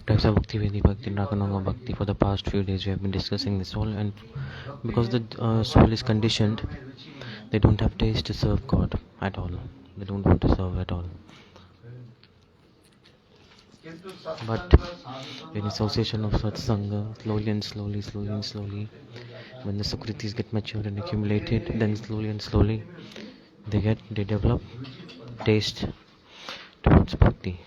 Types of bhakti, Vedi bhakti, Ragananga bhakti. For the past few days we have been discussing this all, and because the soul is conditioned, they don't have taste to serve God at all. They don't want to serve at all. But in association of satsanga, slowly and slowly, when the sukritis get matured and accumulated, then slowly and slowly they develop taste towards bhakti.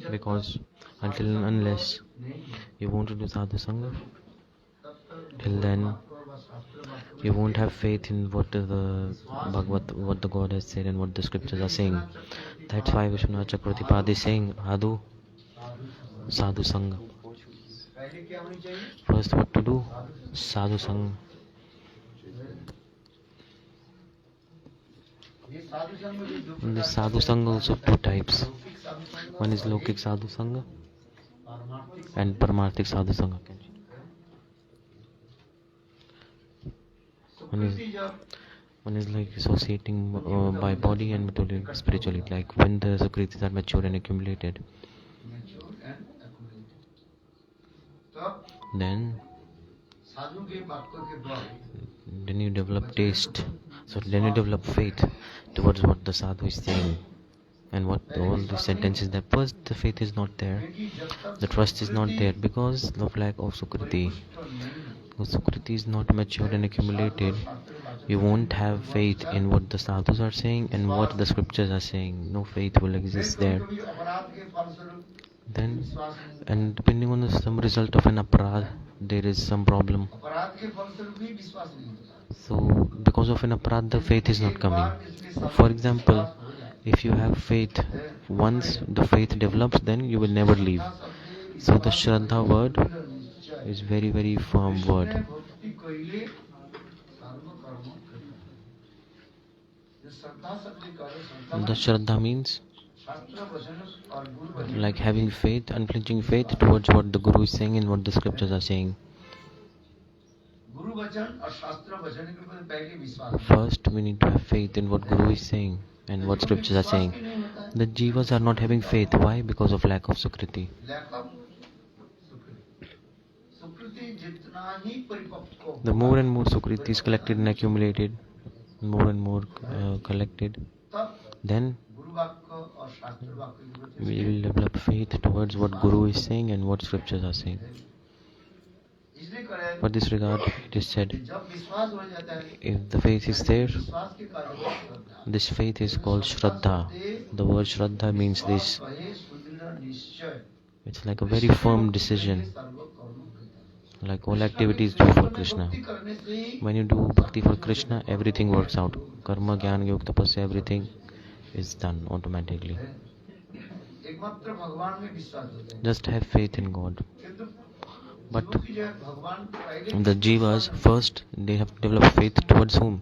Because until and unless you want to do sadhu-sanga, till then you won't have faith in what the God has said and what the scriptures are saying. That's why Vishwanath Chakravarti is saying Adu Sadhu-sanga. First, what to do? Sadhu-sanga. In the sadhu-sanga also two types. One is Laukika Sadhu-sanga and paramarthika Sadhu-sanga. One is like associating by body and spiritually, like when the sukritis are matured and accumulated. Then you develop taste. So then you develop faith towards what the sadhu is saying and what all the sentences. That first the faith is not there, the trust is not there because of lack of sukriti. When sukriti is not matured and accumulated, you won't have faith in what the sadhus are saying and what the scriptures are saying. No faith will exist there. Then, and depending on some result of an aparadh, there is some problem. So, because of an aparadh, the faith is not coming. For example, if you have faith, once the faith develops, then you will never leave. So, the Shraddha word is very, very firm word. The Shraddha means like having faith, unflinching faith towards what the Guru is saying and what the scriptures are saying. First, we need to have faith in what Guru is saying and what scriptures are saying. The jivas are not having faith. Why? Because of lack of sukriti. The more and more sukriti is collected and accumulated, more and more collected, then we will develop faith towards what Guru is saying and what scriptures are saying. For this regard, it is said, if the faith is there, this faith is called Shraddha. The word Shraddha means this. It's like a very firm decision, like all activities do for Krishna. When you do bhakti for Krishna, everything works out. Karma, Jnana, Yoga, Tapasya, everything is done automatically. Just have faith in God. But the jivas, first they have to develop faith towards whom?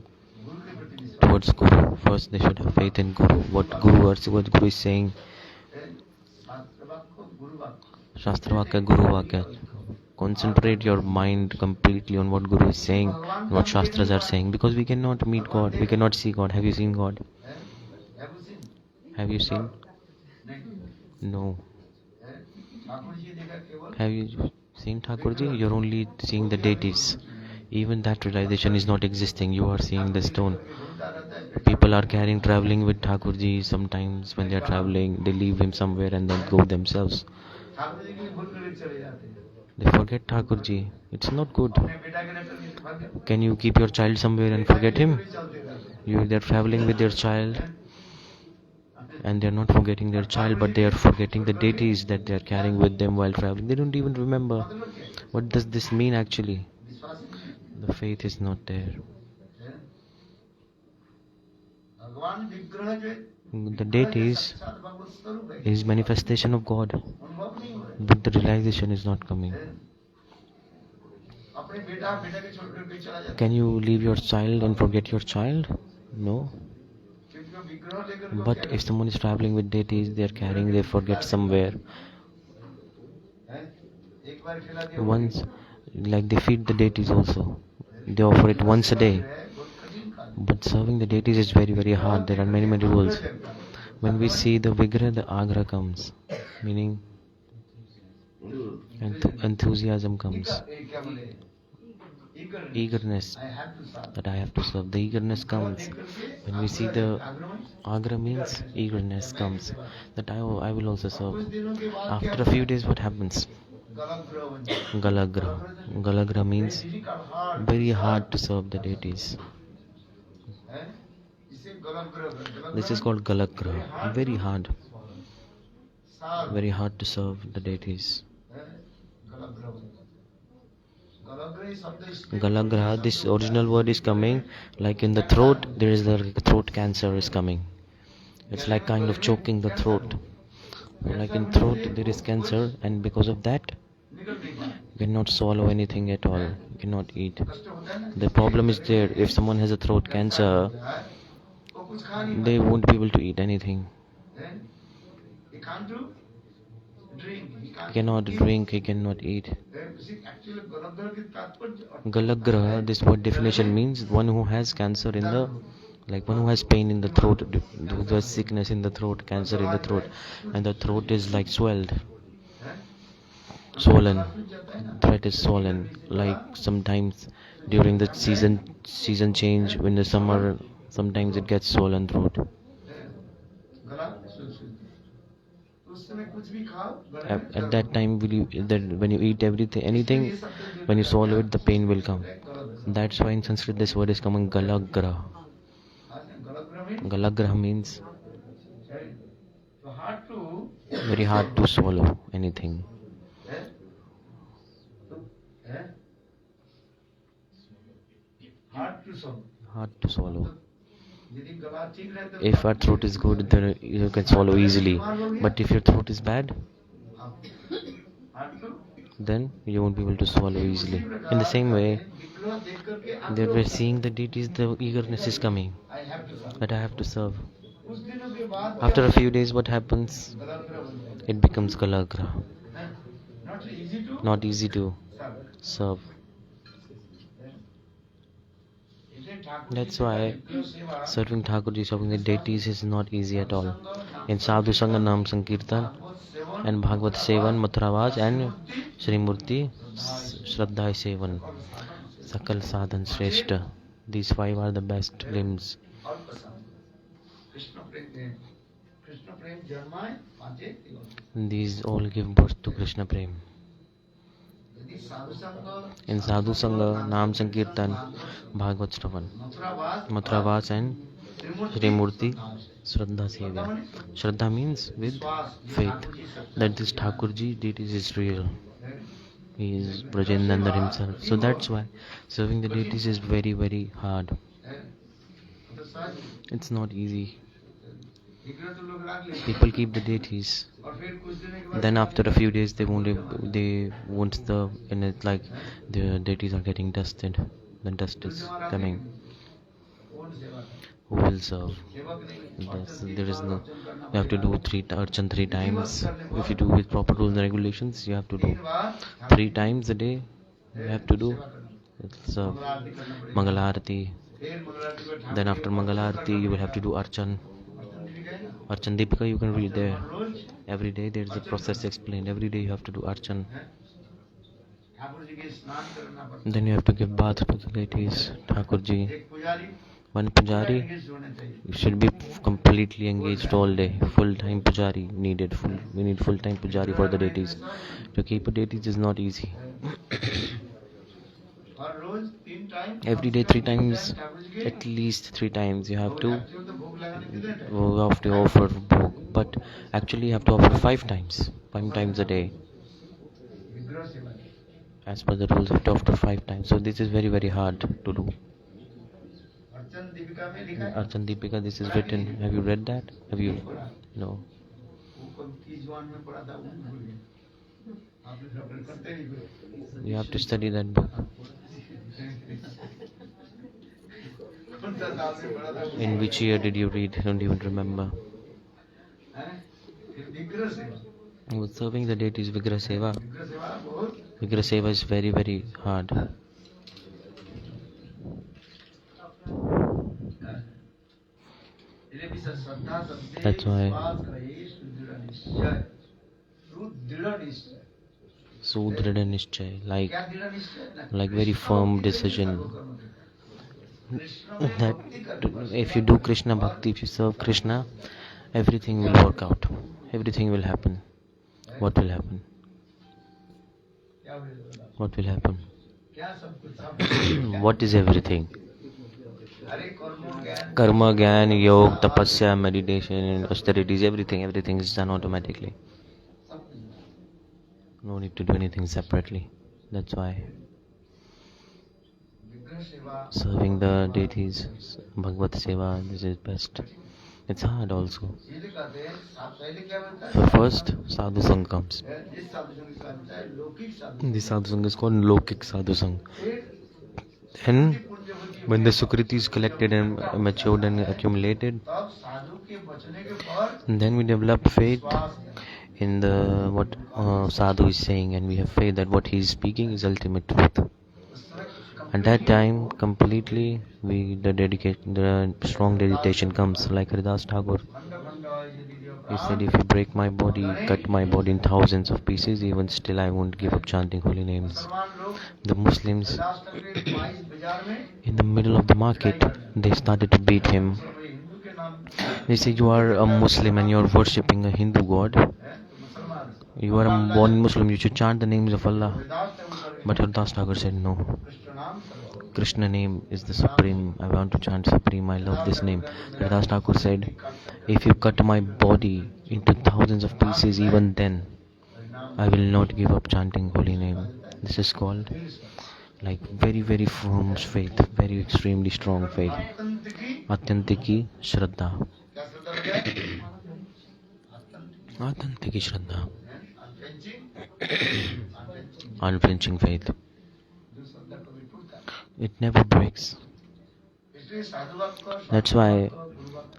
Towards Guru. First they should have faith in Guru. What Guru is saying. Shastra Vakya, Guru Vakya. Concentrate your mind completely on what Guru is saying and what Shastras are saying, because we cannot meet God, we cannot see God. Have you seen God? Have you seen? No. Have you seen Thakurji? You're only seeing the deities. Even that realization is not existing. You are seeing the stone. People are traveling with Thakurji. Sometimes when they are traveling, they leave him somewhere and then go themselves. They forget Thakurji. It's not good. Can you keep your child somewhere and forget him? They're traveling with their child and they're not forgetting their child, but they are forgetting the deities that they are carrying with them while traveling. They don't even remember. What does this mean actually? The faith is not there. The deities is manifestation of God, but the realization is not coming. Can you leave your child and forget your child? No. But if someone is traveling with deities, they forget somewhere. Once, like they feed the deities also. They offer it once a day. But serving the deities is very, very hard. There are many, many rules. When we see the Vigraha, the Agra comes, meaning enthusiasm comes, eagerness that I have to serve. The eagerness comes. When we see the Agra means eagerness comes that I will also serve. After a few days, what happens? Galagra. Galagra means very hard to serve the deities. This is called Galagra. Very hard. Very hard to serve the deities. Galagra, this original word is coming like in the throat, there is the throat cancer is coming. It's like kind of choking the throat. Like in throat there is cancer, and because of that you cannot swallow anything at all. You cannot eat. The problem is there. If someone has a throat cancer, they won't be able to eat anything. He cannot drink, he cannot eat. Galagra, this word definition means one who has cancer in the, like one who has pain in the throat, the sickness in the throat, cancer in the throat, and the throat is like swelled, swollen. Throat is swollen. Like sometimes during the season change, when the summer, sometimes it gets swollen throat. At that time, when you eat anything, when you swallow it, the pain will come. That's why in Sanskrit this word is coming galagra. Galagra means very hard to swallow anything. Hard to swallow. If our throat is good, then you can swallow easily. But if your throat is bad, then you won't be able to swallow easily. In the same way, that we're seeing the deities, the eagerness is coming that I have to serve. After a few days, what happens? It becomes galagra. Not easy to serve. That's why serving Thakurji, serving the deities is not easy at all. In Sadhu-sanga, Nam Sankirtan, and Bhagavad Sevan, Matharavas, and Shri Murti, Shraddha Sevan, Sakal Sadhan Shrestha. These 5 are the best limbs. These all give birth to Krishna Prem. In Sadhu Sangha, Nam Sankirtan, Bhagavad Shravan, Matharavas, and Shri Murti, Shraddha Sevya. Shraddha means with faith that this Thakurji deities is real. He is Brajenandar himself. So that's why serving the deities is very, very hard. It's not easy. People keep the deities. Then after a few days they won't the, and it's like the deities are getting dusted. The dust is coming. Who will serve? There is no. You have to do archan 3 times. If you do with proper rules and regulations, you have to do 3 times a day. You have to do. Serve Mangalarati. Then after Mangalarati, you will have to do archan. Archan Deepika, you can read there. Every day there is a process explained. Every day you have to do archan. Then you have to give bath to the deities, Thakurji. One pujari should be completely engaged all day. Full-time pujari needed. We need full-time pujari for the deities. To keep a deities is not easy. Every day 3 times, at least 3 times you have to offer bhog. But actually you have to offer 5 times. 5 times a day. As per the rules, you have to offer 5 times. So this is very, very hard to do. Archan Deepika, this is written. Have you read that? Have you? No. You have to study that book. In which year did you read? I don't even remember. With serving the deities, Vigraha Seva. Vigraha Seva is very, very hard. That's why Sudrida Nishchay, like very firm decision that if you do Krishna Bhakti, if you serve Krishna, everything will work out. Everything will happen. What will happen? What will happen? What is everything? Karma, Gyan, Yoga, Tapasya, meditation, austerities, everything is done automatically. No need to do anything separately. That's why serving the deities, Bhagavad Seva, this is best. It's hard also. So first, Sadhu-sanga comes. This Sadhu-sanga is called Laukika Sadhu-sanga. Then, when the sukriti is collected and matured and accumulated, then we develop faith in the what Sadhu is saying, and we have faith that what he is speaking is ultimate truth. At that time, completely, the strong dedication comes, like Haridasa Thakur. He said, if you break my body, cut my body in thousands of pieces, even still I won't give up chanting holy names. The Muslims, in the middle of the market, they started to beat him. They said, you are a Muslim and you are worshipping a Hindu god. You are a born Muslim, you should chant the names of Allah. But Haridasa Thakur said, no. Krishna name is the supreme. I want to chant supreme. I love this name. Haridasa Thakur said, if you cut my body into thousands of pieces, even then I will not give up chanting holy name. This is called like very, very firm faith, very extremely strong faith. Atyantiki Shraddha. Atyantiki Shraddha. Unflinching faith. It never breaks. That's why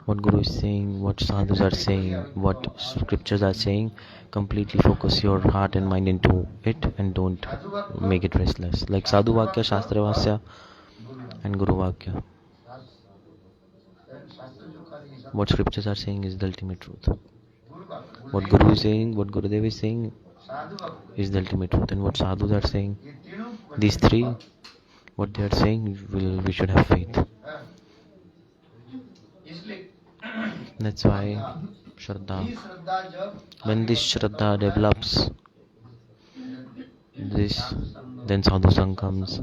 what Guru is saying, what sadhus are saying, what scriptures are saying, completely focus your heart and mind into it and don't make it restless. Like Sadhu Vakya, Shastra Vasya and Guru Vakya. What scriptures are saying is the ultimate truth. What Guru is saying, what Gurudev is saying is the ultimate truth. And what sadhus are saying, these three, what they are saying, we should have faith. That's why Shraddha. When this Shraddha develops, then Sadhu-sanga comes.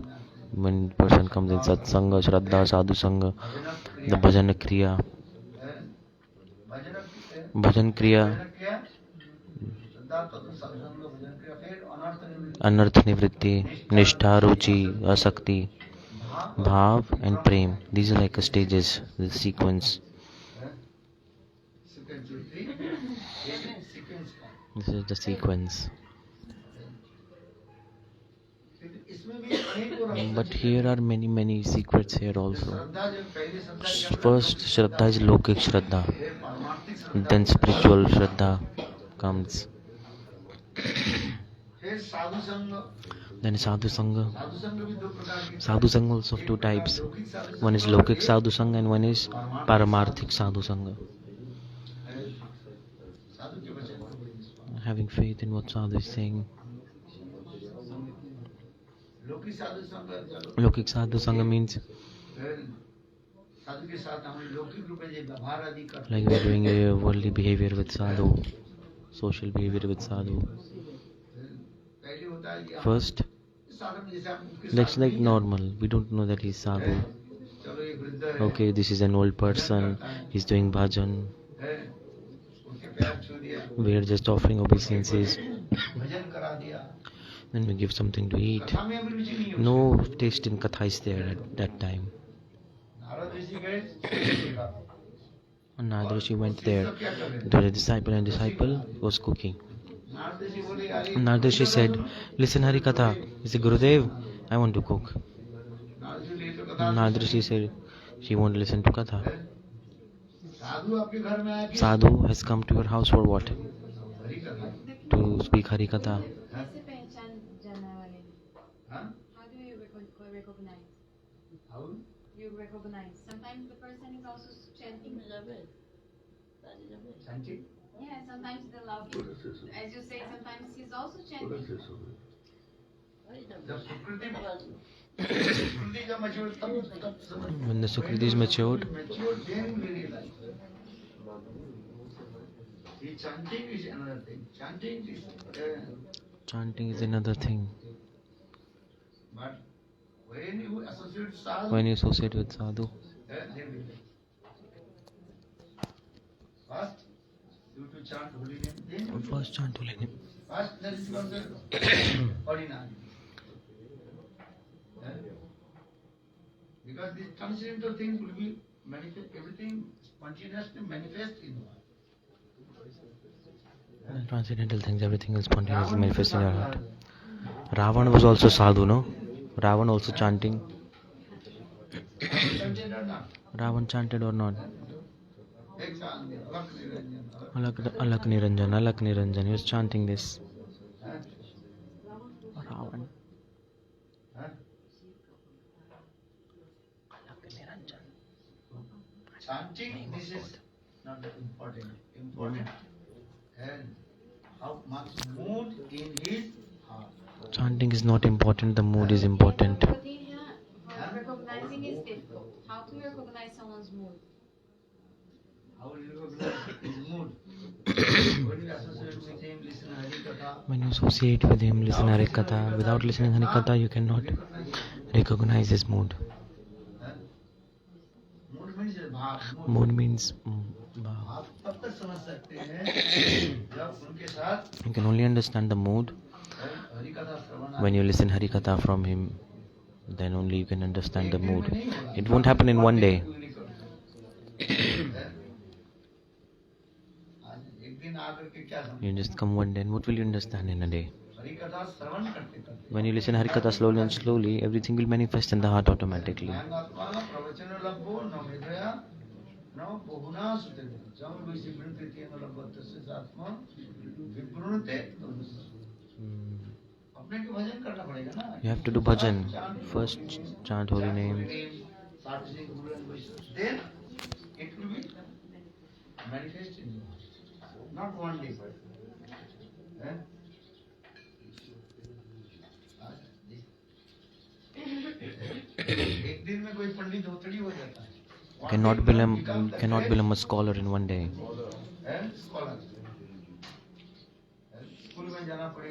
When person comes in Satsanga, Shraddha, Sadhu-sanga, the Bhajana Kriya. Bhajan Kriya, Anarth Nivritti, Nishtha, Ruchi, Asakti, Bhav and Prem. These are like a stages, the sequence. This is the sequence. But here are many secrets here also. First, Shraddha is Laukik Shraddha. Then spiritual Shraddha comes. Then Sadhu-sanga. Sadhu-sanga also of two types. One is Laukik Sadhu-sanga and one is paramarthika Sadhu-sanga. Having faith in what Sadhu is saying. Laukik Sadhu-sanga means like we are doing a worldly behavior with Sadhu, social behavior with Sadhu. First, that's like normal. We don't know that he's Sadhu. Okay, this is an old person. He's doing bhajan. We are just offering obeisances. Then we give something to eat. No taste in katha is there at that time. And Narada Rishi went there to the disciple, and disciple was cooking. And Narada Rishi said, listen Hari Katha. He said, Gurudev, I want to cook. And Narada Rishi said, she won't listen to Katha. Sadhu has come to your house for what? to speak Harikatha. कैसे पहचान जानने वाले? How do you recognize? How? You recognize. Sometimes the person is also chanting. Chanting? Yeah, sometimes the Laukika, as you say, sometimes he's also chanting. The sukriti, sukriti is matured. When the sukriti is matured, Then we realize. The chanting is another thing. chanting is another thing. But when you associate sadhu, When you associate with sadhu, then we realize. First, you to chant holy name. Then you first chant holy name. First, that is considered ordinary. Because this transcendental thing will be manifest, everything spontaneously manifest in the heart. The transcendental things, everything is spontaneously manifest in your heart. Ravana was also sadhu, no? Ravana also chanting. Chanted or not? Ravana chanted or not? Alak Niranjan. He was chanting this. Ravana. Chanting, this is not important. Important and how much mood in his heart. Chanting is not important, the mood is important. Recognizing is difficult. How to recognize someone's mood? How will you recognize his mood? When you associate with him, listen Harikatha. When you associate with him, listen Harikatha. Without listening Harikatha, you cannot recognize his mood. Mood means bhav. Mood means bhav. आप तब तक समझ सकते हैं जब उनके साथ You can only understand the mood हरिकथा Shravan when you listen Harikatha from him. Then only you can understand the mood. It won't happen in one day. You just come one day, and what will you understand in a day? When you listen Harikatha slowly and slowly, everything will manifest in the heart automatically. You have to do bhajan. First chant holy names. Then it will be manifest in you. Not one day. एक दिन में कोई पंडित धोतड़ी हो जाता है. Cannot become a scholar in one day.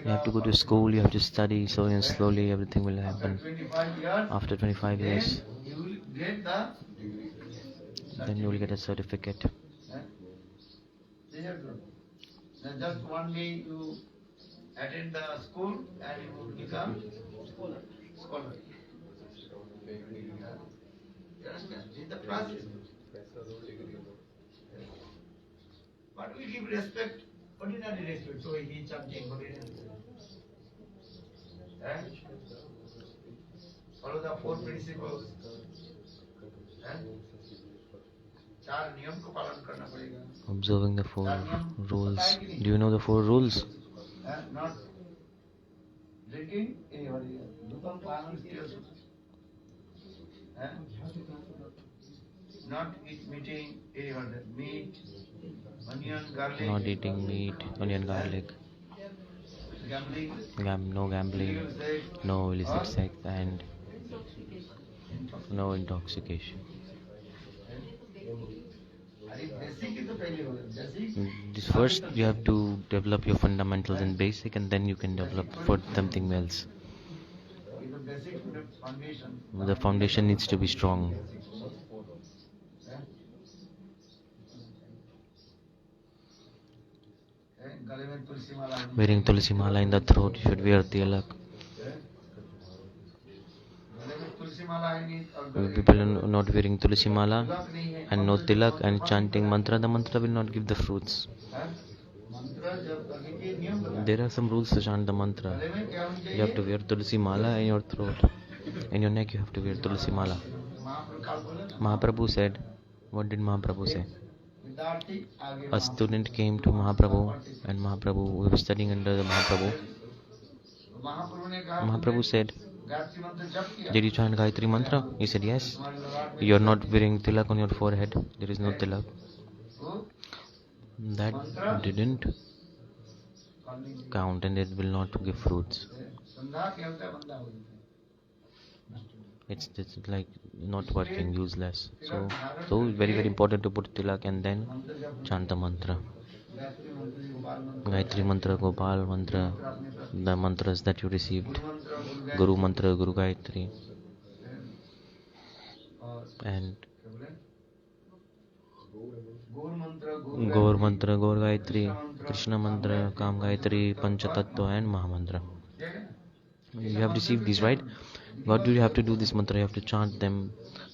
You have to go to school, you have to study, slowly and slowly everything will happen. After 25 years, then you will get a certificate. Just one day you attend the school and you will become scholar. You understand? This is the process. But we give respect, ordinary respect. So he is chanting ordinary. Follow the four principles. चार नियम को पालन करना पड़ेगा. Observing the four rules. Do you know the four rules? Not drinking, not eating meat, onion, garlic. Not eating meat, onion, garlic. Gambling. No gambling, no illicit sex, and no intoxication. This first you have to develop your fundamentals and basic, and then you can develop for something else. The foundation needs to be strong. Wearing tulsi mala in the throat, you should wear tilak. People are not wearing tulsi mala and no tilak and chanting mantra, the mantra will not give the fruits. There are some rules to chant the mantra. You have to wear tulsi mala in your throat. In your neck you have to wear tulsi mala. Mahaprabhu said, what did Mahaprabhu say? विद्यार्थी आगे A student came to Mahaprabhu, and Mahaprabhu, we were studying under the Mahaprabhu. महाप्रभु ने कहा Mahaprabhu said, Gayatri मंत्र जप किया did you chant Gayatri Mantra? He said, yes. तुम्हारे ललाट में You are not wearing tilak on your forehead. There is no tilak. तो That didn't count, and it will not give fruits. संध्या क्या होता है बंदा हो जाता है It's just like not working, useless. So very very important to put tilak and then chant the mantra. Gayatri मंत्र गोपाल मंत्र Gayatri mantra, Gopal mantra, the mantras that you received, Guru mantra, Guru Gayatri, और and क्या बोले गौर मंत्र Gaur mantra, Gaur Gayatri, Krishna mantra, Kam Gayatri, Panchatattva and Mahamantra. ठीक है You have received these, right? What do you have to do this mantra? You have to chant them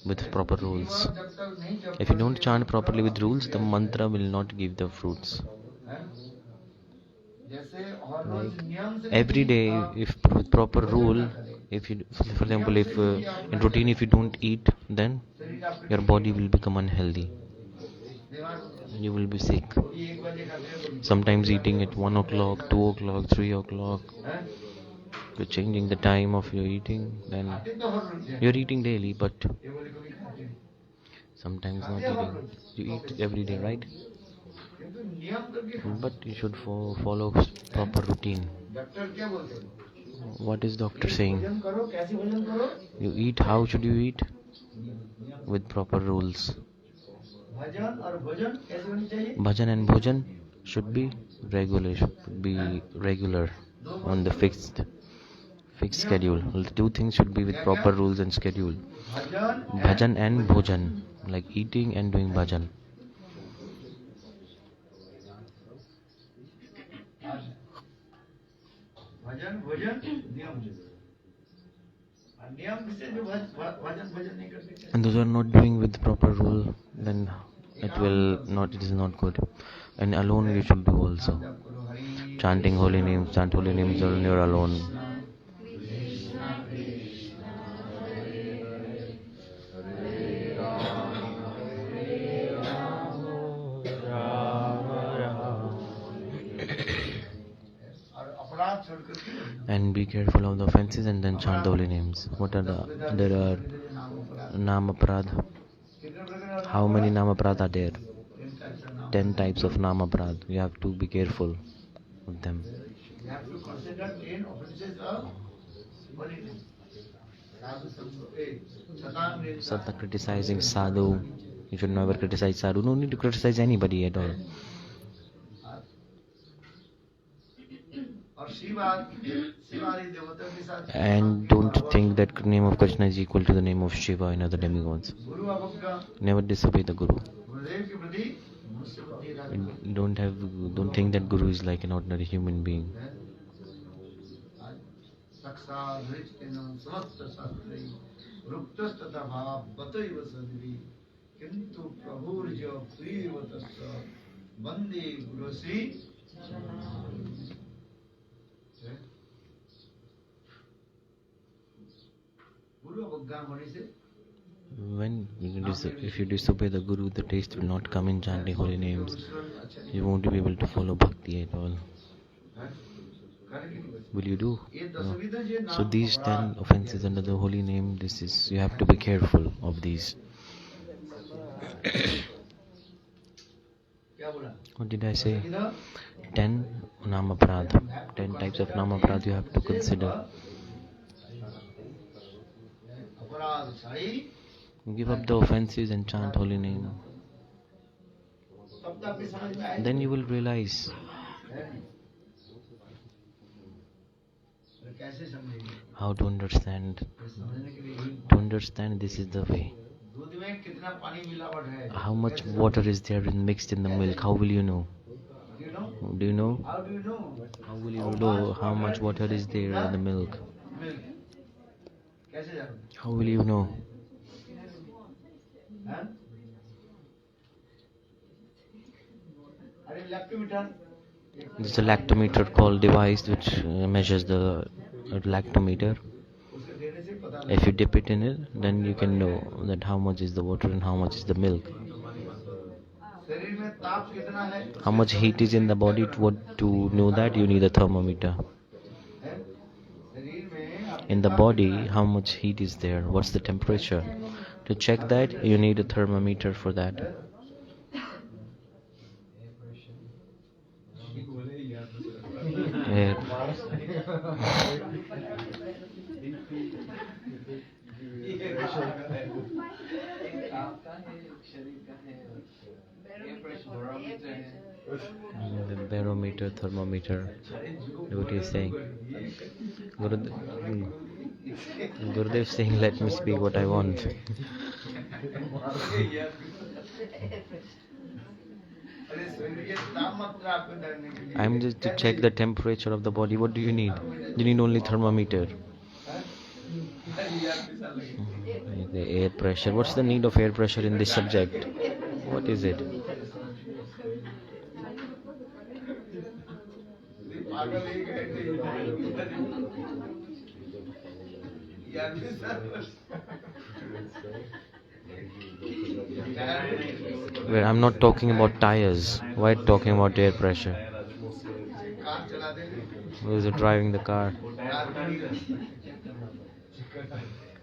with proper rules. जब तक नहीं जप If you don't chant properly with rules, the mantra will not give the fruits. जैसे हर रोज नियम से Every day, if with proper rule, if you, for example, if in routine, if you don't eat, then शरीर आपके your body will become unhealthy. दिमाग You will be sick. ये 1 बजे खाते हैं तो Sometimes eating at 1 o'clock, 2 o'clock, 3 o'clock. हैं? You're changing the time of your eating. Then खाते तो हर रोज हैं you're eating daily, but ये बोले कभी खाते हैं sometimes not eating. You eat every day, right? किंतु नियम करके खाते But you should follow proper routine. हैं। डॉक्टर क्या बोलते हैं What is doctor saying? भोजन करो कैसे भोजन करो You eat, how should you eat? With proper rules. भजन और भोजन कैसे होनी चाहिए Bhajan and bhojan should be regular on the fixed schedule. The two things should be with proper rules and schedule. Bhajan Bhajan and bhojan, like eating and doing bhajan. भजन भोजन नियम से और नियम से जो भजन भजन नहीं करते And those who are not doing with proper rule, then it is not good. And alone you should do also. जप करो Hari Chanting holy names, chant holy names when you're alone. और अपराध छोड़ करके And be careful of the offenses and then chant the holy names. There are Nama Prad. कितने प्रकार How many Nama Prad are there? 10 types 10 types of of Nama Prad. You have to be careful of them. you have to consider 10 offenses of holiness sadhu satang Sata criticizing sadhu. You should never criticize sadhu. No need to criticize anybody at all. और शिवादि देवताओं के साथ And don't think that name of Krishna is equal to the name of Shiva and other demigods. गुरु अवज्ञा Never disobey the Guru. गुरुदेव के प्रति मनुष्य बुद्धि रखना And don't think that Guru is like an ordinary human being. साक्षात् हृष्टेन समस्त शास्त्रे रुक्तस्तथा भावतैव सद्भि किंतु प्रभुर्ज प्रियवतस्य वंदे गुरुश्री गुरु अवज्ञा होने से If you disobey the Guru, the taste will not come in chanting holy names. You won't be able to follow bhakti at all. Will you do? No. So these 10 offenses under the holy name, you have to be careful of these. क्या बोला What did I say? इधर 10 Namaprad. 10 types of Namaprad you have to consider. अपराध छाई Give up the offenses and chant holy name. तब तक भी समझ में आए Then you will realize. कैसे समझेंगे How to understand. समझने के लिए To understand, this is the way. दूध में कितना पानी मिलावट है How much water is there mixed in the milk? How will you know? you know Do you know? how do you know How will you know how much water is there in the milk? milk कैसे जानोगे How will you know? हैं अरे lactometer There's a lactometer called device which measures the lactometer. उसे देने से पता If you dip it in it, then you can know that how much is the water and how much is the milk. शरीर में ताप कितना है How much heat is in the body? To know that, you need a thermometer. हैं? शरीर में आपके In the ताप body, कितना है? how much heat is there? What's the temperature? To check that, you need a thermometer for that. Air. The barometer, thermometer. What is saying? Gurudev is saying, let me speak what I want. I'm just to check the temperature of the body. What do you need? You need only thermometer. The air pressure. What's the need of air pressure in this subject? What is it? Where I'm not talking about tires. Why talking about air pressure? Who's driving the car?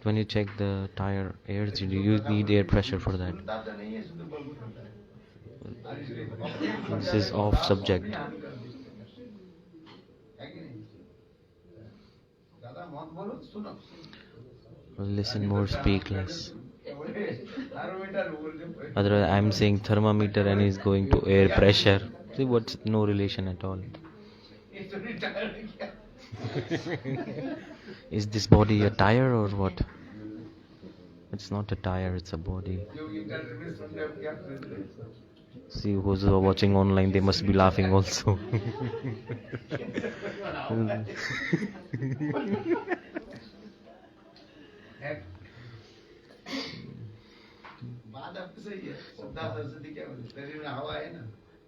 When you check the tire airs, you need air pressure for that. This is off subject. Listen more, speak less. Otherwise, I'm saying thermometer and he's going to air pressure. See, what's no relation at all. Is this body a tire or what? It's not a tire, it's a body. See, who's watching online, they must be laughing also.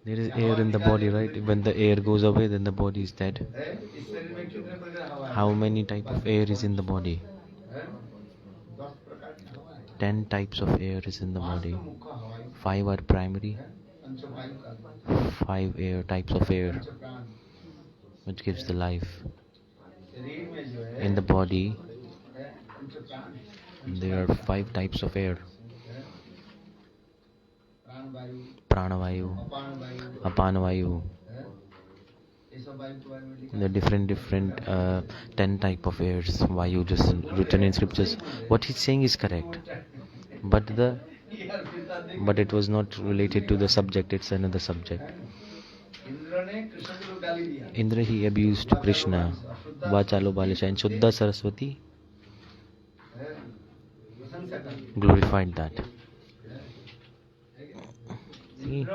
There is air in the body, right? When the air goes away, then the body is dead. How many type of air is in the body? 10 types of air is in the body. 5 are primary. 5 air types of air which gives the life. In the body, there are 5 types of air. Pranavayu, Apanavayu. The different 10 type of airs. Vayu just written in scriptures. What he's saying is correct, but it was not related to the subject. It's another subject. Indra, he abused Krishna. Vachalo Balisha and Shuddha Saraswati glorified that. See?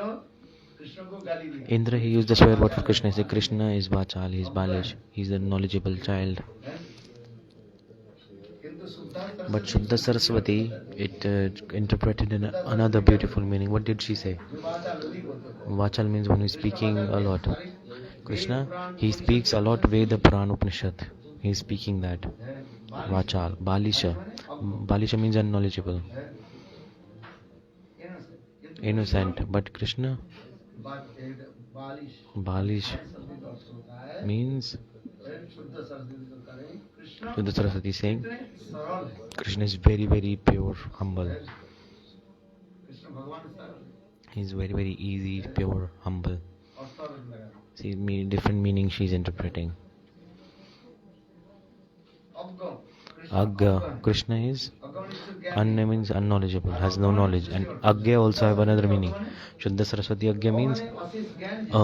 Indra, he used the swear word for Krishna. He said Krishna is Vachal, he is Balish, he is a knowledgeable child. But Shuddha Saraswati, it interpreted in another beautiful meaning. What did she say? Vachal means one who is speaking a lot. Krishna, he speaks a lot Veda Purana Upanishad. He is speaking that. Vachal, Balisha. Balisha means unknowledgeable, innocent. But Krishna, Balish means Shuddha Saraswati is saying Krishna is very, very pure, humble. He is very, very easy, pure, humble. See, different meanings she is interpreting. Agga, Krishna is Anna means unknowledgeable, has no knowledge, and Agya also have another meaning. Shuddha Saraswati Agya means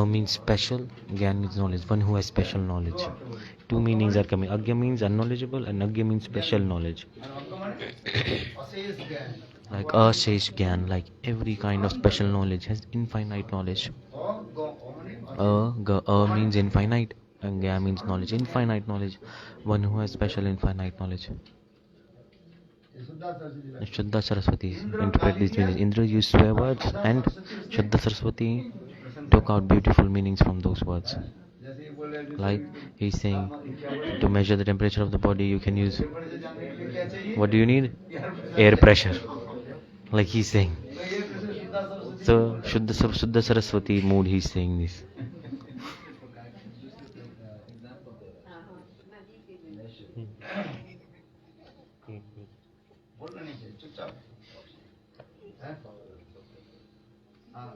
means special, Gyan means knowledge, one who has special knowledge. Two meanings are coming. Agya means unknowledgeable and Agya means special knowledge. Like Ashesh Gyan, like every kind of special knowledge has infinite knowledge. Means infinite and Gya means knowledge, infinite knowledge, one who has special infinite knowledge. Shuddha Saraswati interpret these meanings. Indra used swear words and Shuddha Saraswati took out beautiful meanings from those words. Like he's saying, to measure the temperature of the body, you can use, what do you need? Air pressure. Like he's saying. So Shuddha Saraswati mood he's saying this. बोलना नहीं चाहिए चुपचाप हैं? हाँ,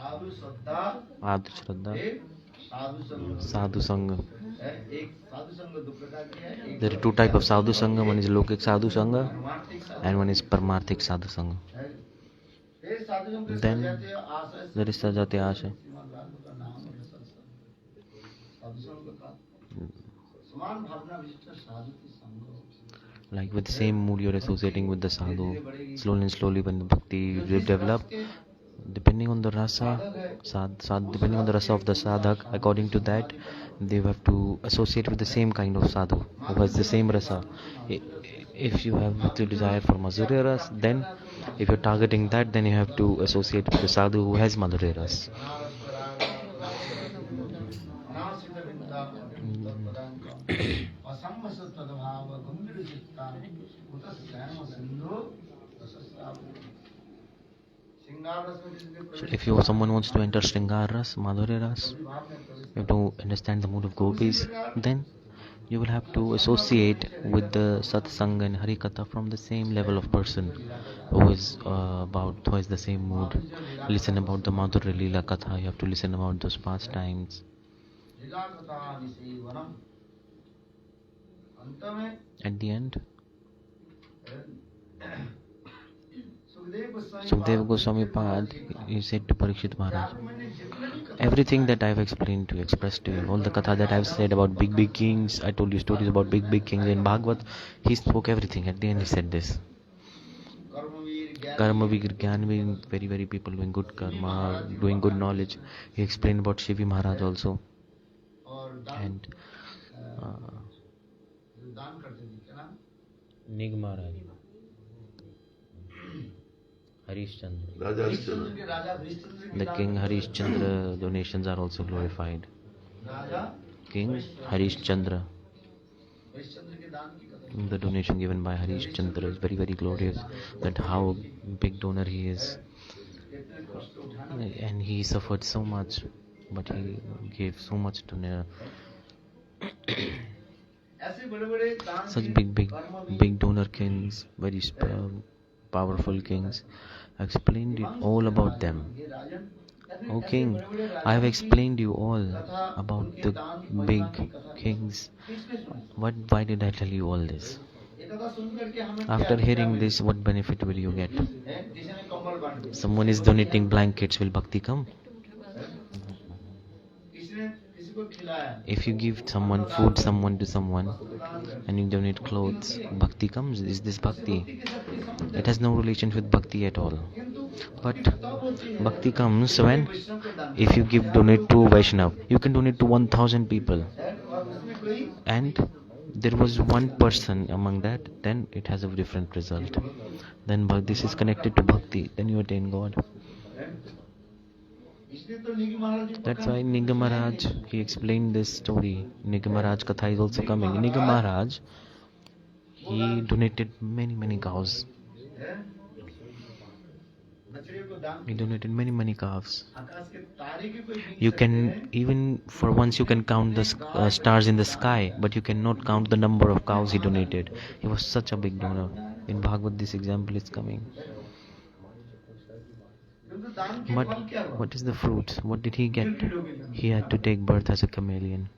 आदु श्रद्धा Adu Shraddha, एक साधु संग Sadhu Sanga. है, एक साधु संग दो प्रकार की है, एक There are two types of Sadhu Sanga. One is Laukika Sadhu Sanga परमार्थिक Sadhu and one is paramarthika Sadhu Sanga. है। ये साधु संग के Then सजाते आशय there is Sajate Asha. Shrimad Bhagavat का नाम है सत्संग। साधु संग का समान भावना विशिष्ट साधु की संग Like with the same mood you're associating with the sadhu. Slowly and slowly when the bhakti will develop, depending on the rasa, depending on the rasa of the sadhak, according to that, they have to associate with the same kind of sadhu who has the same rasa. If you have little desire for Madhurya ras, then if you're targeting that, then you have to associate with the sadhu who has Madhurya ras. So if someone wants to enter Shringar ras, Madhurya ras, you have to understand the mood of gopis, then you will have to associate with the satsanga and harikatha from the same level of person who has the same mood. Listen about the Madhurya Leela Katha, you have to listen about those pastimes. At the end, Sukadeva Goswami Pad, he said to Parikshit Maharaj, everything that I have explained to you, expressed to you, all the katha that I have said about big kings, I told you stories about big kings in Bhagavat, he spoke everything. At the end he said this. Karma Vir, Jnanvir, very people doing good karma, doing good knowledge. He explained about Shivi Maharaj also. And Nig Maharaj, Harishchandra. The king Harishchandra donations are also glorified. King Harishchandra, the donation given by Harishchandra is very glorious. That how big donor he is, and he suffered so much, but he gave so much to such big donor kings, very powerful kings. I explained it all about them. O king, I have explained you all about the big kings. Why did I tell you all this? After hearing this, what benefit will you get? Someone is donating blankets, will bhakti come? If you give someone food, to someone, and you donate clothes, bhakti comes. Is this bhakti? It has no relation with bhakti at all. But bhakti comes when, if you donate to Vaishnav, you can donate to 1,000 people, and there was one person among that, then it has a different result. Then this is connected to bhakti, then you attain God. That's why Nigam Maharaj, he explained this story. Nigam Maharaj Katha is also coming. Nigam Maharaj, he donated many cows. He donated many calves. You can, even for once, you can count the stars in the sky, but you cannot count the number of cows he donated. He was such a big donor. In Bhagavad, this example is coming. But what is the fruit? What did he get? He had to take birth as a chameleon.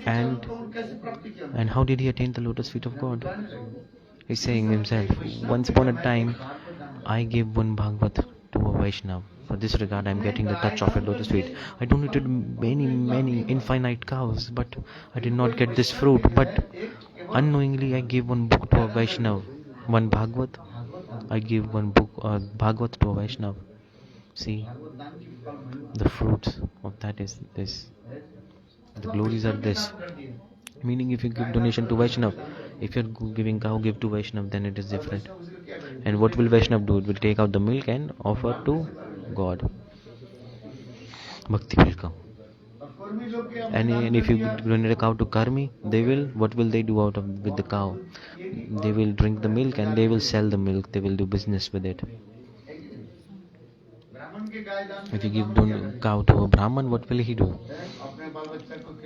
And how did he attain the lotus feet of God? He's saying himself, once upon a time, I gave one Bhagavat to a Vaishnav. For this regard, I am getting the touch of a lotus feet. I donated many infinite cows, but I did not get this fruit. But unknowingly, I gave one book to a Vaishnav, one Bhagavat. I gave one book, Bhagavat, to a Vaishnav. See, the fruits of that is this. The glories are this. Meaning, if you give donation to Vaishnav, if you're giving cow, give to Vaishnav, then it is different. And what will Vaishnav do? It will take out the milk and offer to God. Bhakti will come. And if you donate a cow to Karmi, what will they do with the cow? they will drink the milk and they will sell the milk. They will do business with it. If you give cow to a Brahman, what will he do?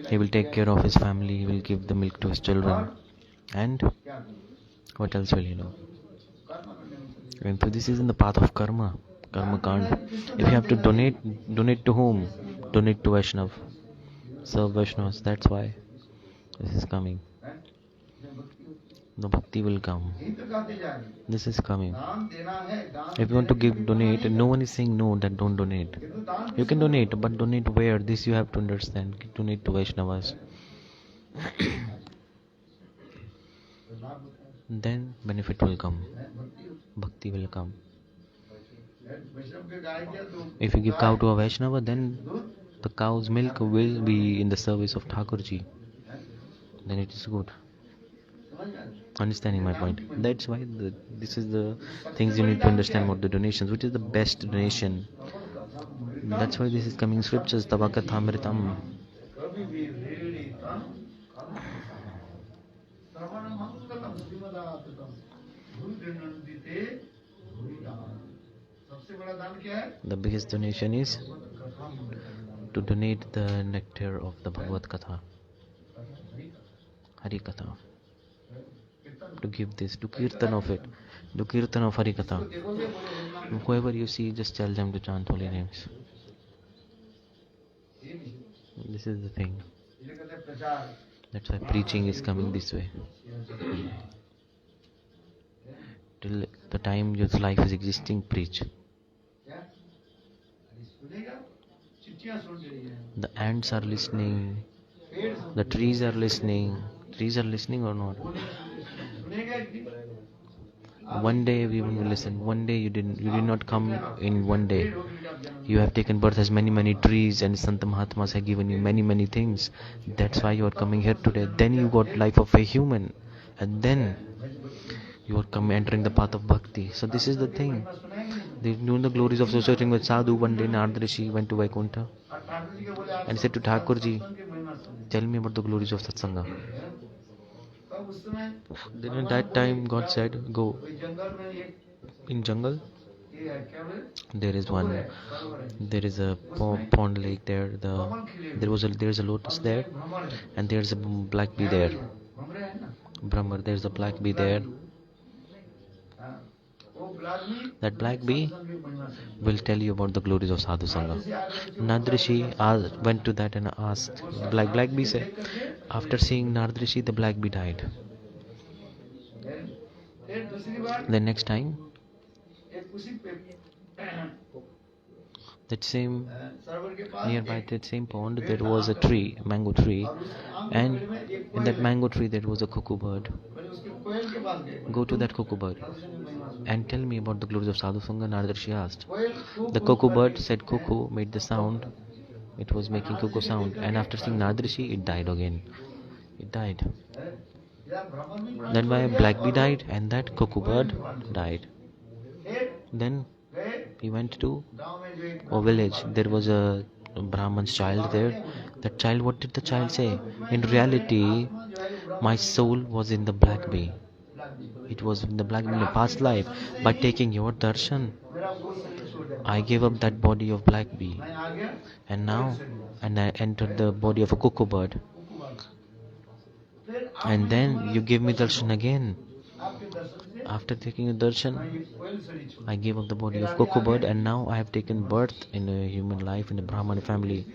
He will take care of his family. He will give the milk to his children. And what else will he do? And so this is in the path of karma. Karma can't. If you have to donate to whom? Donate to Vaishnav. Serve Vaishnavas. That's why this is coming. The bhakti will come. This is coming. If you want to donate, no one is saying no, that don't donate. You can donate, but donate where? This you have to understand. Donate to Vaishnavas. Then benefit will come. Bhakti will come. If you give cow to a Vaishnava, then the cow's milk will be in the service of Thakurji. Then it is good. Understanding my point. That's why this is the things you need to understand about the donations. Which is the best donation? That's why this is coming in scriptures. Tavakathamritam. The biggest donation is to donate the nectar of the Bhagavad Katha, Hari Katha. To give this, to kirtan of it, to kirtan of Hari Katha. Whoever you see, just tell them to chant holy names. This is the thing. That's why preaching is coming this way. Till the time your life is existing, preach. The ants are listening. The trees are listening. Trees are listening or not? One day everyone will listen. One day you did not come in one day. You have taken birth as many trees, and Sant Mahatmas have given you many things. That's why you are coming here today. Then you got life of a human, and then you are entering the path of bhakti. So this is the thing. They knew the glories of associating with sadhu. One day Narada Rishi went to Vaikuntha and said to Thakurji, tell me about the glories of satsanga. Then at that time God said, go in jungle. There is a pond lake there. There is a lotus there, and there is a black bee there. Brahma, there is a black bee there. That black bee will tell you about the glories of Sadhu-sanga. Narada Rishi went to that and asked. The black bee said, after seeing Narada Rishi, the black bee died. The next time, nearby that same pond, there was a tree, a mango tree, and in that mango tree there was a cuckoo bird. Go to that cuckoo bird and tell me about the glories of Sadhu-sanga. Narada Rishi asked. The cuckoo bird said cuckoo, made the sound. It was making cuckoo sound, and after seeing Narada Rishi, it died again. It died. Then my black bee died, and that cuckoo bird died. Then he went to a village. There was a Brahman's child there. That child, what did the child say? In reality, my soul was in the black bee. It was in the black bee in the past life. By taking your darshan, I gave up that body of black bee, and I entered the body of a cuckoo bird. And then you give me darshan again. After taking a darshan, I gave up the body of cuckoo bird, and now I have taken birth in a human life, in a Brahman family.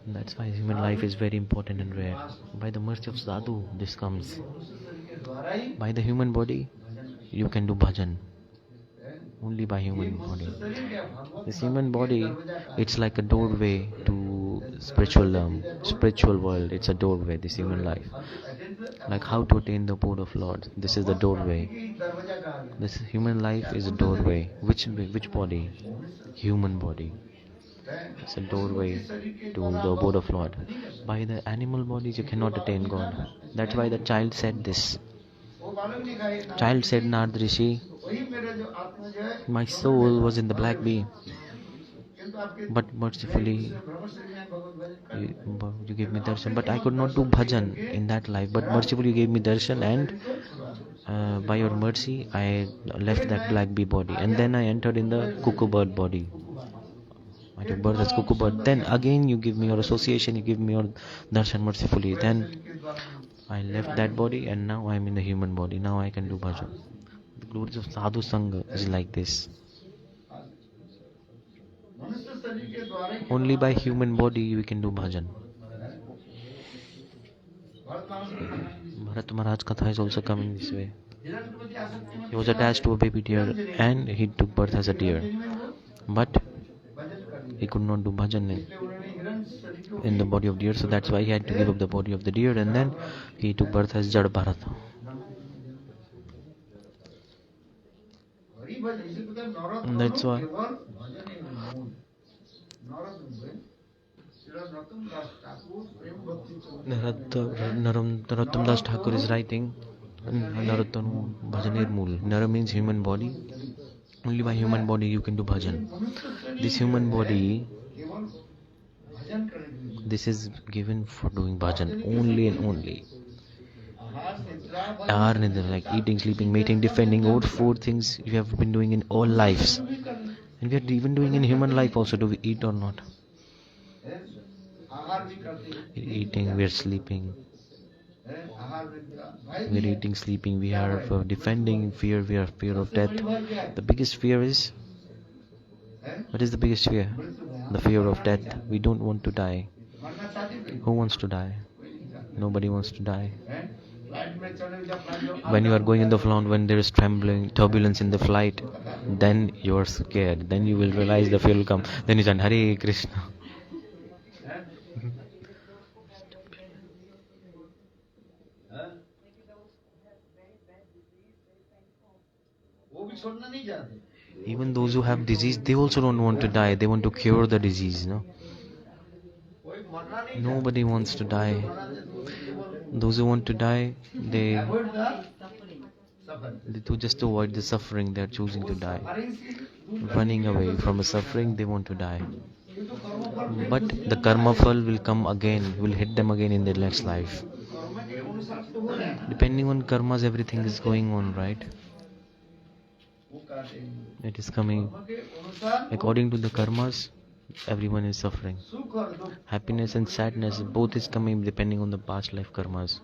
And that's why human life is very important and rare. By the mercy of sadhu, this comes. By the human body, you can do bhajan. Only by human body. This human body, it's like a doorway to spiritual world. It's a doorway, this human life. Like how to attain the abode of Lord. This is the doorway. This human life is a doorway. Which body? Human body. It's a doorway to the abode of Lord. By the animal bodies you cannot attain God. That's why the child said this. Child said, Narada Rishi, my soul was in the black bee. but mercifully you gave me darshan, but I could not do bhajan in that life, but mercifully you gave me darshan, and by your mercy I left that black bee body, and then I entered in the cuckoo bird body. I took birth as cuckoo bird. Then again you give me your association, you give me your darshan mercifully. Then I left that body and now I am in the human body. Now I can do bhajan. The glories of Sadhu-sanga is like this. Only by human body we can do bhajan. Bharata Maharaj Katha is also coming this way. He was attached to a baby deer and he took birth as a deer. But he could not do bhajan in the body of deer, so that's why he had to give up the body of the deer, and then he took birth as Jad Bharata. And that's why Narottam Das Thakur is writing Narottam Bhajanir Mool. Nara means human body. Only by human body you can do bhajan. This human body, this is given for doing bhajan only and only. Like eating, sleeping, mating, defending, all 4 things you have been doing in all lives. And we are even doing in human life also. Do we eat or not? We're eating, we're sleeping. We're eating, sleeping, we are defending, fear, we are fear of death. The biggest fear is, what is the biggest fear? The fear of death. We don't want to die. Who wants to die? Nobody wants to die. When you are going in the flight, when there is trembling, turbulence in the flight, then you are scared. Then you will realize the fear will come. Then you chant Hare Krishna. Even those who have disease, they also don't want to die. They want to cure the disease, no? Nobody wants to die. Those who want to die, they do just to avoid the suffering. They are choosing to die. Running away from the suffering, they want to die. But the karma fall will come again, will hit them again in their next life. Depending on karmas, everything is going on, right? It is coming. According to the karmas, everyone is suffering. Happiness and sadness, both is coming depending on the past life karmas.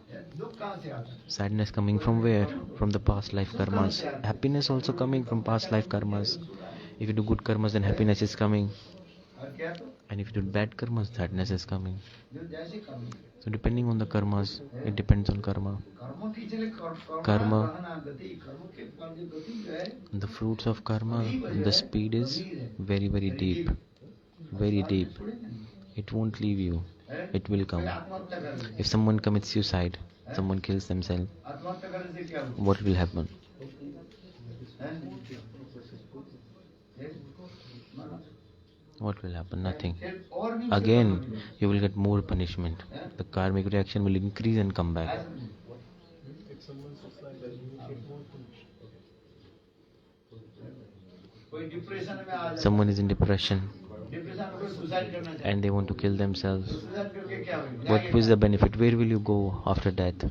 Sadness coming from where? From the past life karmas. Happiness also coming from past life karmas. If you do good karmas, then happiness is coming. And if you do bad karmas, sadness is coming. So depending on the karmas, it depends on karma. Karma, the fruits of karma, the speed is very, very deep. Very deep. It won't leave you. It will come. If someone commits suicide, someone kills themselves, what will happen? What will happen? Nothing. Again, you will get more punishment. The karmic reaction will increase and come back. Someone is in depression and they want to kill themselves. What was the benefit? Where will you go after death?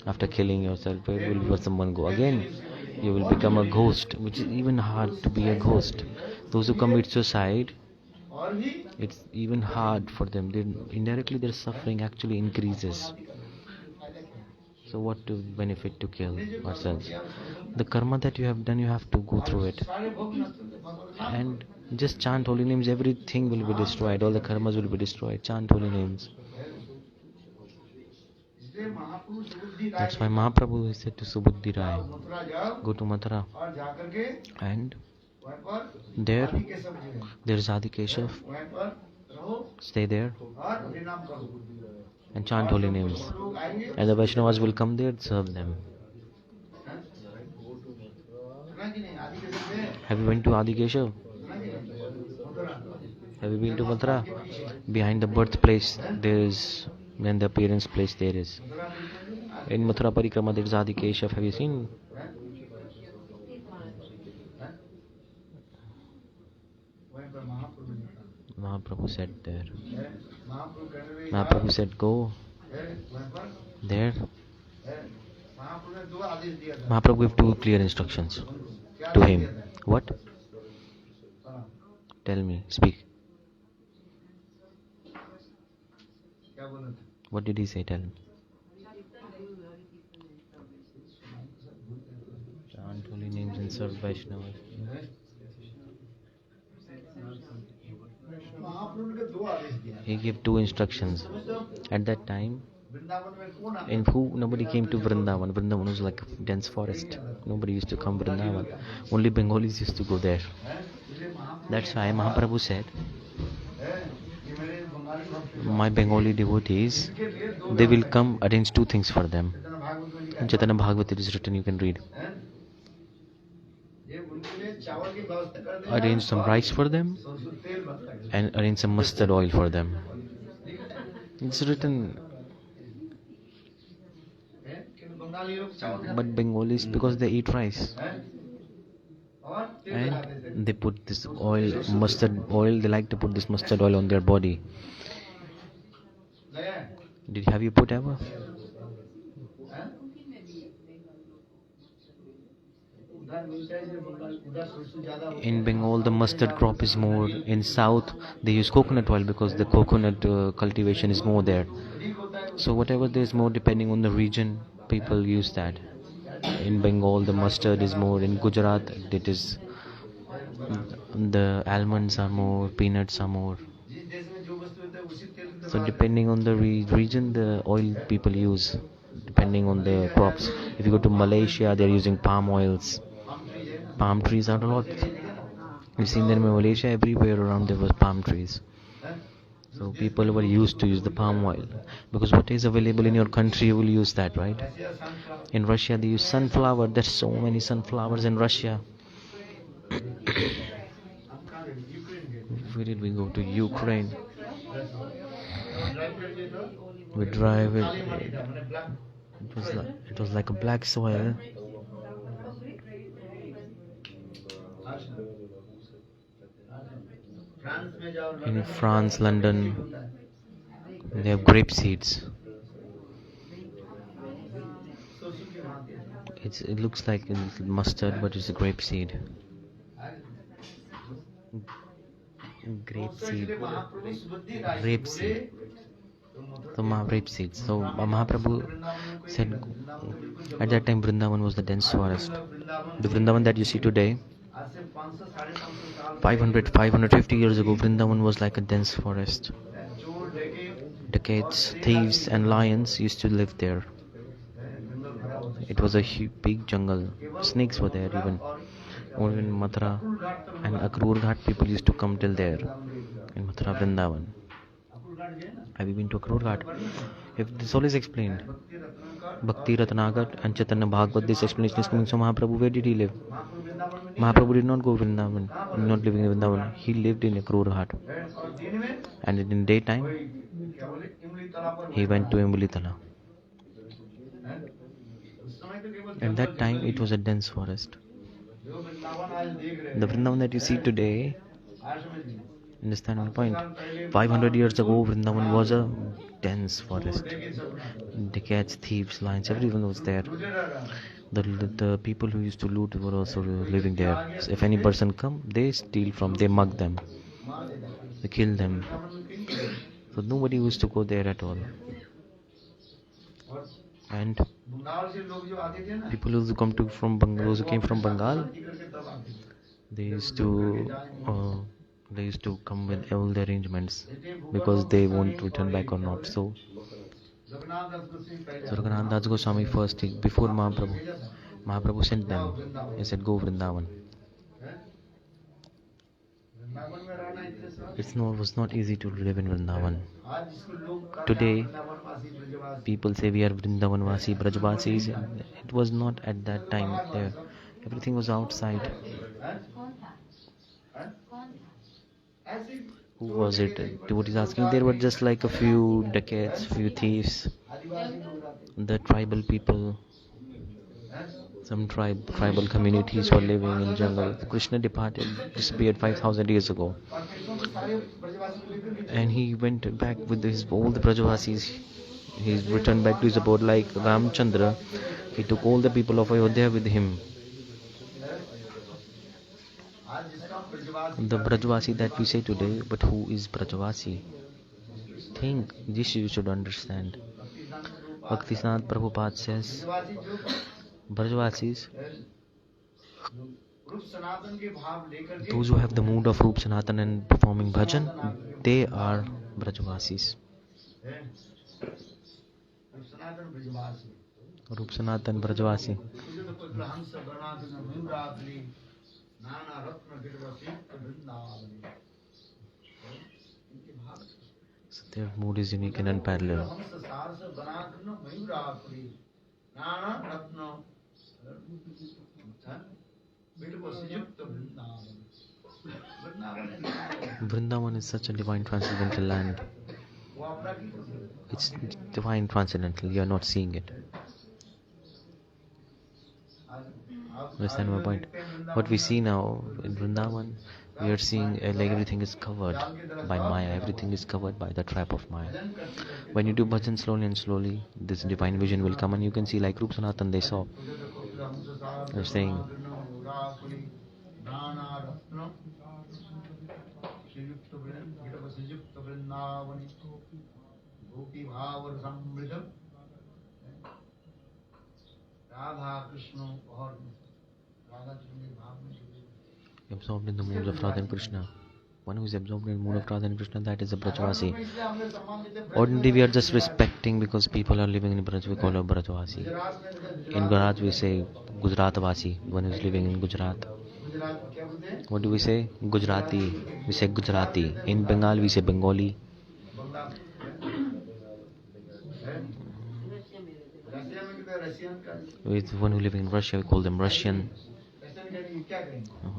After killing yourself, where will someone go? Again, you will become a ghost, which is even hard to be a ghost. Those who commit suicide, it's even hard for them. Indirectly, their suffering actually increases. So what to benefit to kill ourselves? The karma that you have done, you have to go through it. And just chant holy names, everything will be destroyed. All the karmas will be destroyed. Chant holy names. That's why Mahaprabhu said to Subuddhi Rai, go to Mathura, and there is Adi Keshav. Stay there and chant holy names. And the Vaishnavas will come there and serve them. Have you been to Adi Keshav? Have you been to Mathura? Behind the birthplace there is, then the appearance place there is. In Mathura Parikrama there is Adi Keshav. Have you seen? Mahaprabhu said there. Mahaprabhu कहने लगे, Mahaprabhu said, go वहाँ पर there. महाप्रभु ने दो आदेश दिया था। Mahaprabhu gave two clear instructions क्या to Adesh him. दिया था? What? Tell me, speak. क्या बोला था? What did he say? Tell me. Chant holy names and serve Vaishnavas. महाप्रभु ने दो आदेश दिया। He gave two instructions. At that time, Vrindavan में कौन in who nobody came to Vrindavan. Vrindavan was like a dense forest. Nobody used to come Vrindavan. Only Bengalis used to go there. That's why Mahaprabhu said, my Bengali devotees, they will come arrange two things for them. In Chaitanya Bhagavata it is written, you can read. Arrange some rice for them and arrange some mustard oil for them. It's written. But Bengalis, because they eat rice and they put this oil, mustard oil, they like to put this mustard oil on their body. Have you put ever? In Bengal, the mustard crop is more. In south, they use coconut oil because the coconut cultivation is more there. So whatever there is more, depending on the region, people use that. In Bengal, the mustard is more. In Gujarat, it is the almonds are more, peanuts are more. So depending on the region, the oil people use, depending on the crops. If you go to Malaysia, they're using palm oils. Palm trees are a lot. You've seen them in Malaysia, everywhere around there was palm trees. So people were used to use the palm oil. Because what is available in your country, you will use that, right? In Russia, they use sunflower. There's so many sunflowers in Russia. Where did we go? To Ukraine. We drive it. It was like a black soil. In France, London, they have grape seeds. It looks like mustard, but it's a grape seed. Grape seed. Grape seed. Grape seeds. So Mahaprabhu said, at that time Vrindavan was the dense forest. The Vrindavan that you see today, 550 years ago, Vrindavan was like a dense forest. Decades, thieves and lions used to live there. It was a big jungle. Snakes were there even. Only in Mathura and Akrur Ghat, people used to come till there. In Mathura, Vrindavan. Have you been to Akrur Ghat? If this all is explained, Bhakti Ratnagar and Chaitanya Bhagavata, this explanation is coming. So Mahaprabhu, where did he live? Mahaprabhu did not go Vrindavan, not living in Vrindavan. He lived in Akrur Ghat. And in daytime, he went to Imlitala. At that time, it was a dense forest. The Vrindavan that you see today, understand my point? 500 years ago, Vrindavan was a dense forest. Decades, thieves, lions, everyone was there. The people who used to loot were also living there. So if any person come, they steal from, they mug them, they kill them. So nobody used to go there at all. And people who came from Bengal, they used to come with all the arrangements because they won't return back or not. So Raghunath Das Goswami first, before Mahaprabhu sent them. He said, go Vrindavan. It was not easy to live in Vrindavan. Today, people say we are Vrindavanvasi, Brajvasis. It was not at that time there. Everything was outside. Who was it? What is asking? There were just like a few decades, few thieves, the tribal people. Some tribal communities were living in jungle. Krishna disappeared 5,000 years ago, and he went back with all the Brajavasis. He's returned back to his abode like Ramchandra. He took all the people of Ayodhya with him. The Brajavasi that we say today, but who is Brajavasi? Think, this you should understand. Bhakti-Siddhanta Prabhupada says, Brajavasis, those who have the mood of Rup Sanatan and performing bhajan, they are Brajavasis. Rup Sanatan Brajavasi. So their mood is unique and unparalleled. Vrindavan is such a divine transcendental land. It's divine transcendental, you are not seeing it. Understand my point? What we see now in Vrindavan, we are seeing like everything is covered by Maya, everything is covered by the trap of Maya. When you do bhajan slowly and slowly, this divine vision will come and you can see like Rup Sanatan they saw. They're saying, absorbed in the moods of Radha and Krishna. One who is absorbed in the mood of Radha and Krishna, that is a Brajavasi. Ordinarily we are just respecting because people are living in Braj, we call her Brajavasi. In Gujarat we say Gujarat-vasi, one who is living in Gujarat. What do we say? Gujarati. We say Gujarati. In Bengal we say Bengali. With one who live in Russia we call them Russian.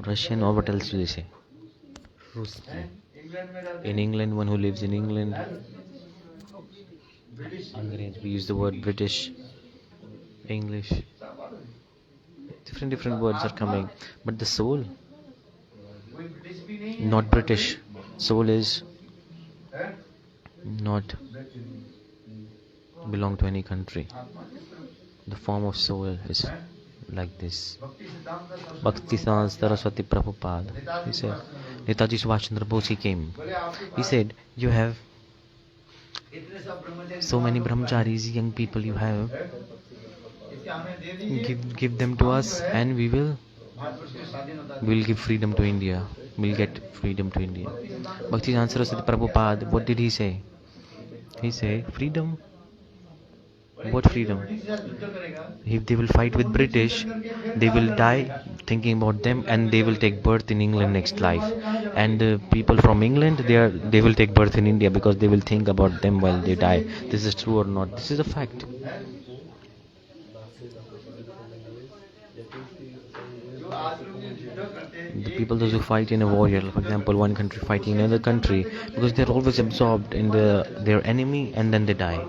Russian, or what else do they say? In England, one who lives in England, Angrez, we use the word British, English. Different words are coming. But the soul, not British. Soul is not belong to any country. The form of soul is like this. Bhakti-Siddhanta Saraswati Prabhupada, he said, Netaji Subhash Chandra Bose, he came. He said, you have so many brahmacharis, young people you have, give them to us and we will give freedom to India. We'll get freedom to India. Bhakti-Siddhanta Saraswati Prabhupada, what did he say? He said, freedom. What freedom? If they will fight with British, they will die thinking about them and they will take birth in England next life. And the people from England, they will take birth in India because they will think about them while they die. This is true or not? This is a fact. The people those who fight in a warrior, for example, one country fighting another country, because they're always absorbed in their enemy and then they die.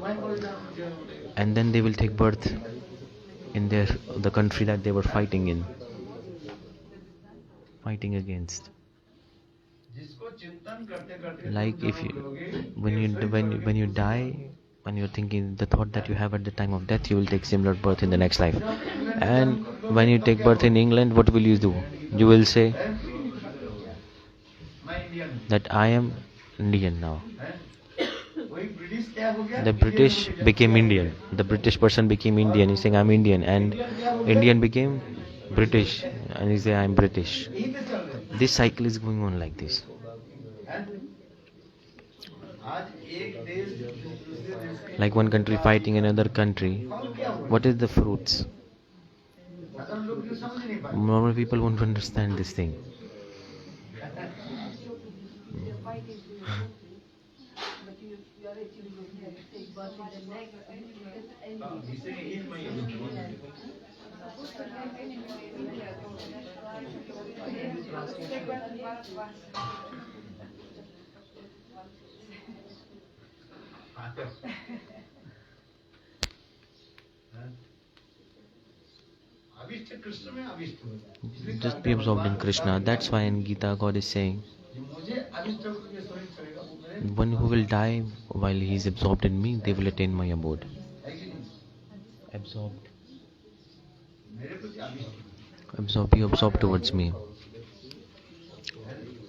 And then they will take birth in the country that they were fighting against. Like if you when you die, when you're thinking the thought that you have at the time of death, you will take similar birth in the next life. And when you take birth in England, what will you do? You will say that I am Indian now. The British became Indian. The British person became Indian. He's saying I'm Indian, and Indian became British, and he say I'm British. This cycle is going on like this. Like one country fighting another country. What is the fruits? Normal people won't understand this thing. अभिष्ट कृष्ण में अभिष्ट हो जाए, इसलिए Just be absorbed in Krishna. That's why in Gita God is saying, मुझे अभिष्ट होकर जो शरीर चलेगा वो मेरे one who will die while he is absorbed in me, they will attain my abode. है कि नहीं? Absorbed. मेरे प्रति अभिष्ट Be absorbed towards me.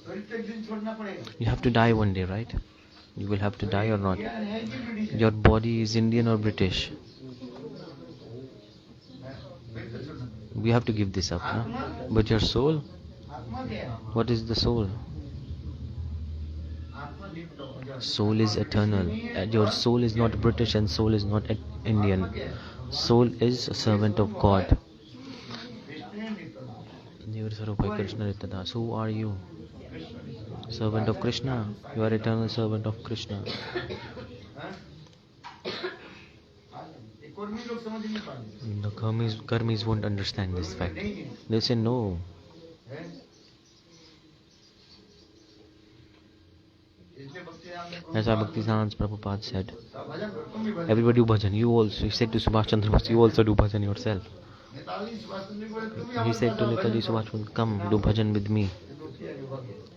शरीर तो एक दिन छोड़ना पड़ेगा. You have to die one day, right? You will have to die or not. Indian है कि ब्रिटिश है? Your body is Indian or British. फिर तो छोड़ना पड़ेगा. We have to give this up, no? But your soul, आत्मा क्या है? what is the soul? आत्मा नित्य हो जाए. Soul is eternal. Your soul is not British and soul is not Indian. Soul is a servant of God. Who are you? Servant of Krishna. You are eternal servant of Krishna. The karmis won't understand this fact. They say no. As Bhakti Prabhupada said, everybody do bhajan. You also. He said to Subhash Chandra Bose, you also do bhajan yourself. He said to Netaji Subhash Chandra, come do bhajan with me.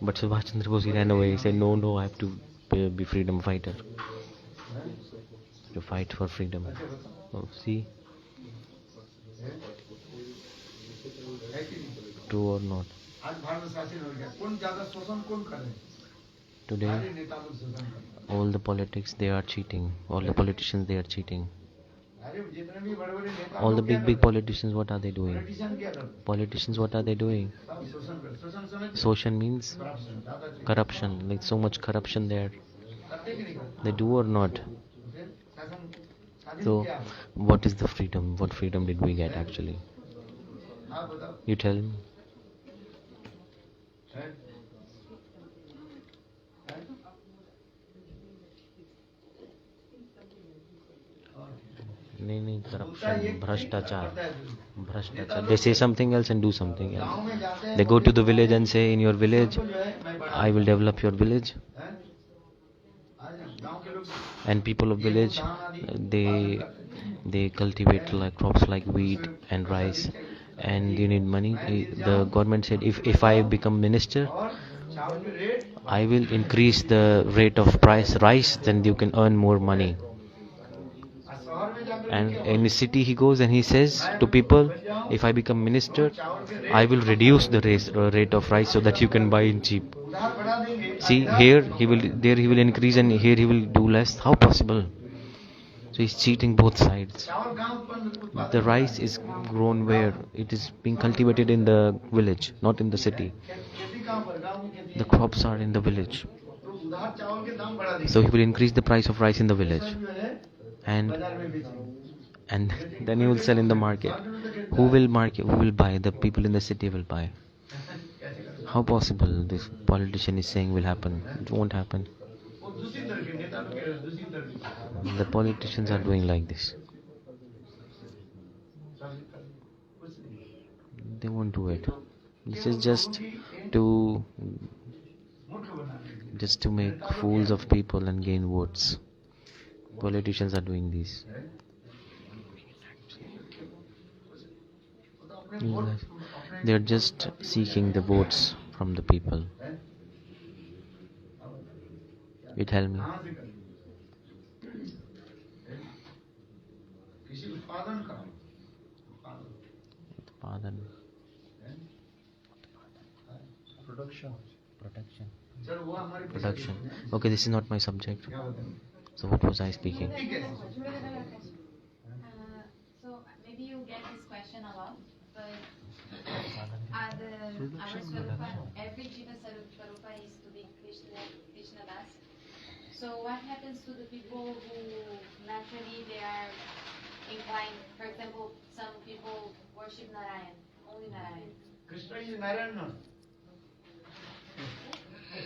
But Subhash Chandra Bose ran away. He said, no, I have to be freedom fighter. To fight for freedom. Oh, see? True or not? Today, all the politics, they are cheating. All the politicians, they are cheating. All the big politicians, what are they doing? Politicians, what are they doing? Social means corruption. Like so much corruption there. They do or not? So, what is the freedom? What freedom did we get actually? You tell me. No, corruption, bhrashtachar. They say something else and do something else. They go to the village and say, in your village, I will develop your village. And people of village, they cultivate like crops like wheat and rice, and you need money. The government said, if I become minister, I will increase the rate of price rice, then you can earn more money. And in the city he goes and he says to people, if I become minister, I will reduce the rate of rice so that you can buy in cheap. See, there he will increase and here he will do less. How possible? So he's cheating both sides. The rice is grown where? It is being cultivated in the village, not in the city. The crops are in the village. So he will increase the price of rice in the village. And then he will sell in the market. Who will buy? The people in the city will buy. How possible this politician is saying will happen? It won't happen. The politicians are doing like this. They won't do it. This is just to make fools of people and gain votes. Politicians are doing this. They are just seeking the votes from the people. You tell me. Production. Okay, this is not my subject. So what was I speaking? So maybe you get this question a lot, but our Swarupa, every Jiva Swarupa is to be Krishna Das. So what happens to the people who naturally they are inclined, for example, some people worship Narayan, only Narayan. Krishna is Narayan, no?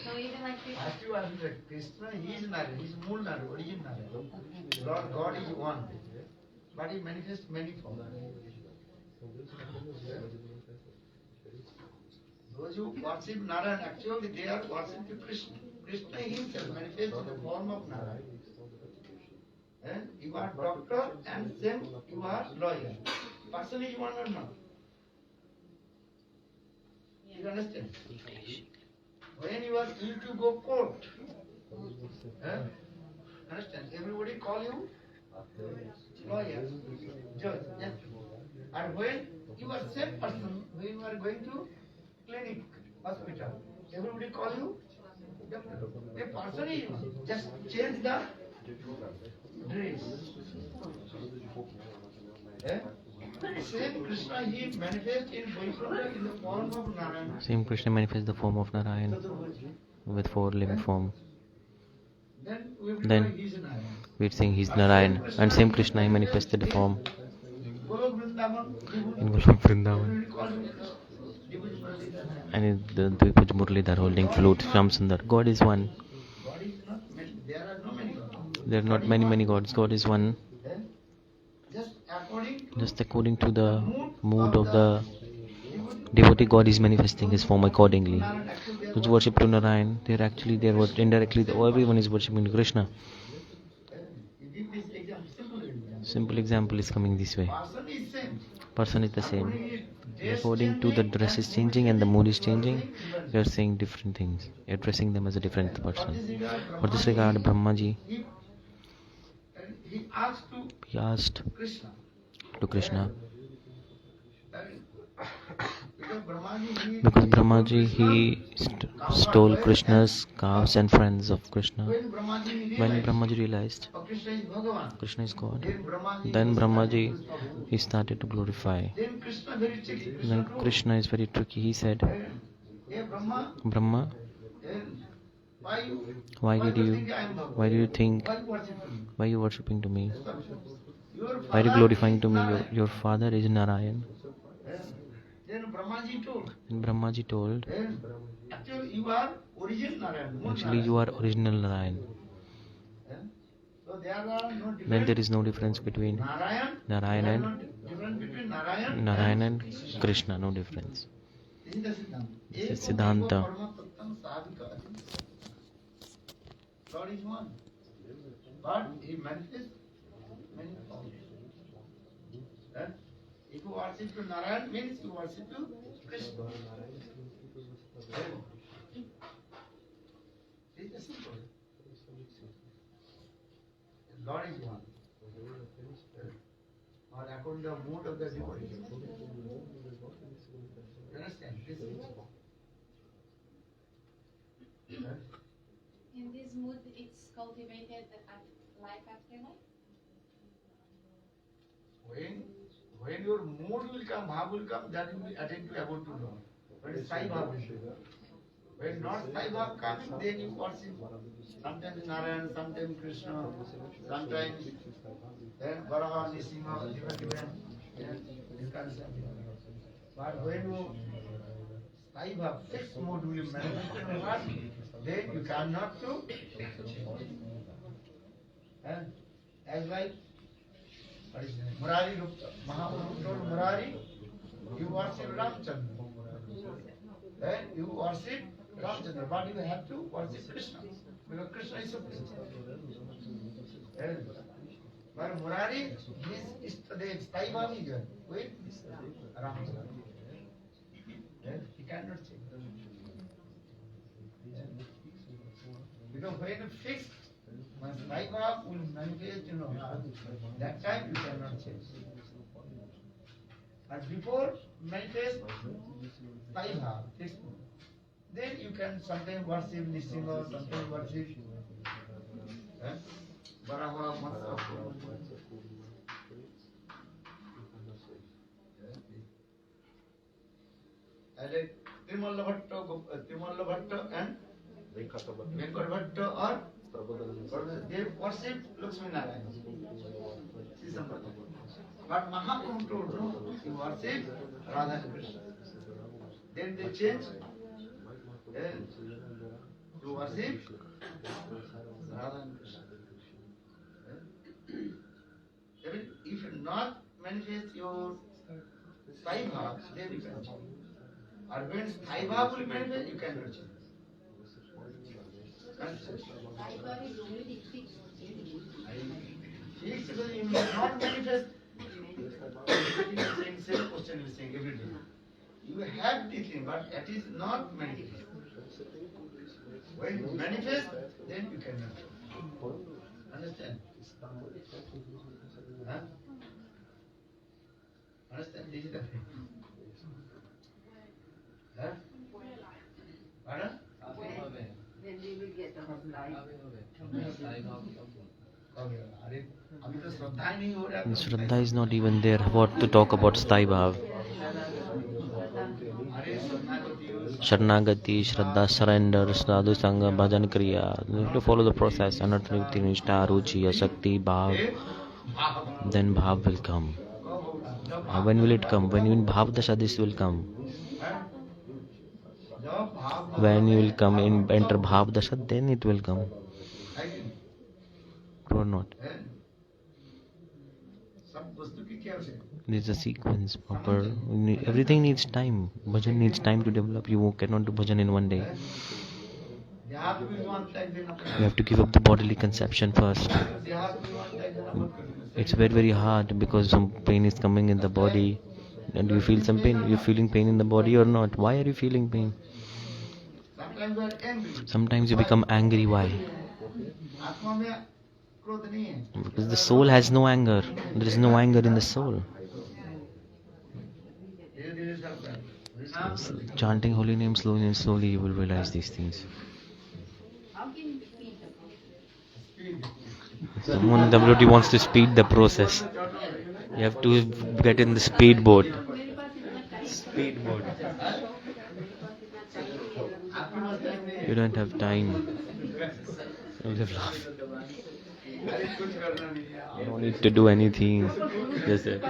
So even like people... Krishna, he is Narayan, he is Mool Narayan, origin Narayan. Lord God is one, but he manifests many forms. Those who worship Narayan, actually they are worshipping Krishna. Krishna himself manifests in the form of Narayan. You are doctor and same you are lawyer. Person is one or not? You understand? When you to go court, understand? Everybody call you lawyer, judge. Yes. And when you are same person, when you are going to clinic, hospital, everybody call you. The person is just change the dress. Eh? Same Krishna, he manifests in Vaikuntha in the form of Narayana. Same Krishna manifests the form of Narayan with four-limbed form. Then we're saying he's Narayan, and same Krishna he manifested the form in Golok Vrindavan. And in the Bhuj Murlidhar holding flute, Shamsundar. God is one. God is not many, there are no many gods. There are not many gods. God is one. Just according to the mood of the devotee, God is manifesting his form accordingly. Those worship to Narayan, indirectly, everyone is worshipping Krishna. Simple example is coming this way. Person is the same. According to the dress is changing and the mood is changing, we are saying different things, addressing them as a different person. For this regard, Brahmaji, he asked to Krishna, because Brahmaji he stole Krishna's calves and friends of Krishna. When Brahmaji realized Krishna is God, then Brahmaji he started to glorify. Then Krishna is very tricky. He said, Brahma, why do you think, why are you worshipping to me? Why are you glorifying to me? Your father is Narayan. Then Brahmaji told, actually you are original Narayan. Actually you are original Narayan. So there are no difference. Then there is no difference between Narayan and Krishna. No difference. This is Siddhanta. God is one. But he manifests many forms. If you worship to Narayan, means you worship to Krishna. It is simple. God is one. Or according to the mood of the devotee. You understand? This is In this mood, it's cultivated at life after life. When your mood will come, bhav will come, that will be attained to about to know. When Sai Bhav will come. When not Sai Bhav comes, then you worship. Sometimes Narayan, sometimes Krishna, sometimes then Bharata, Nisima, different. But when you Sai Bhav, fixed mood will manifest in your heart, then you cannot do. And as like Murari, Mahaprabhu told Murari, you worship Ramchandra. Then you worship Ramchandra, but you have to worship Krishna, because Krishna is supreme. But Murari, his Istadev, Sai Bhav is there. Wait, Ramchandra. He cannot change. Because when you fix, when Sai Bhav will manifest, that time you cannot change. And before manifest Sai Bhav, then you can sometimes worship Nisimha, sometimes worship Baraha, Matsa. And Timalla Bhatta and Venkata Bhatta they worship Lakshmi Narayana. But Mahaprabhu told no, you worship Radha and Krishna. Then they change to worship Radha and Krishna. If you not manifest your Sai Bhav, then you can change. Or when Sai Bhav will manifest, you cannot change. Sai Bhav is already fixed. Fixed because you will not manifest. Same question we saying every day. You have this thing, but it is not manifest. When it manifests, then you cannot. Understand? Huh? Understand? This is the thing. Huh? Pardon? When we will get on the slide. Okay. अभी तो श्रद्धा ही नहीं हो रहा है। Shraddha is not even there. What to talk about Sthai Bhav? Sharnagati, Shraddha, surrender, Sadhu-sanga, Bhajana Kriya. You have to follow the process. Anartha, Nishtha, Ruchi, Asakti, Bhav. Then Bhav will come. When will it come? When you in Bhav Dasha, this will come. When you will come in enter Bhav Dasha, then it will come. True or not? There's a sequence proper. Everything needs time. Bhajan needs time to develop. You cannot do bhajan in one day. You have to give up the bodily conception first. It's very, very hard because some pain is coming in the body. And you feel some pain. You're feeling pain in the body or not? Why are you feeling pain? Sometimes you become angry. Why? Because the soul has no anger. There is no anger in the soul. So, chanting holy names slowly and slowly, you will realize these things. How can you speed the process? Someone in WT wants to speed the process. You have to get in the speedboat. Speedboat. You don't have time. You will laugh. You don't need to do anything. Just it.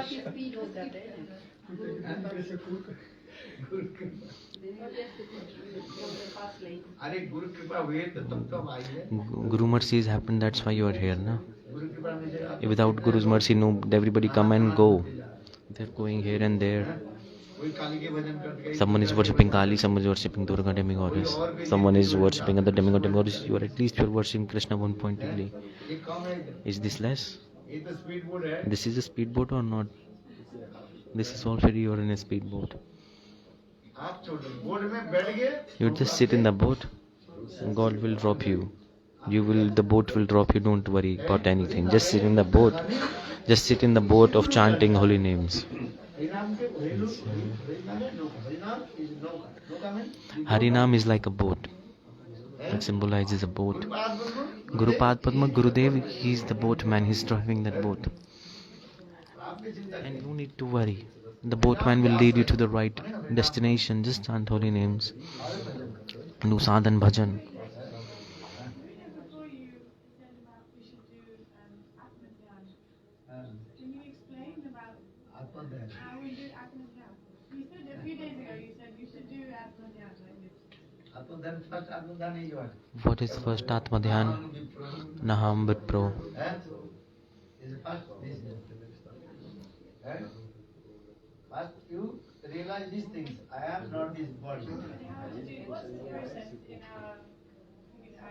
Guru mercies happen, that's why you are here, na? Without Guru's mercy, no, everybody come and go. They're going here and there. Someone is worshipping Kali, someone is worshipping Durga demigoddess. Someone is worshipping other demigoddess. You are at least worshipping Krishna one point only. Is this less? This is a speedboat or not? This is already you are in a speedboat. You just sit in the boat. God will drop you. The boat will drop you. Don't worry about anything. Just sit in the boat. Just sit in the boat of chanting holy names. Harinam is like a boat. It symbolizes a boat. Gurupad Padma Gurudev, he is the boatman. He's driving that boat. And no need to worry. The boatman will lead you to the right destination. Just chant holy names. Do sadhan bhajan. Can you explain about how we do Atma-dhyan? You said a few days ago, you said you should do Atma-dhyan like this. What is first Atma Dhyan? Naham Vipro. First you realize these things. I am not this body. What's the process in our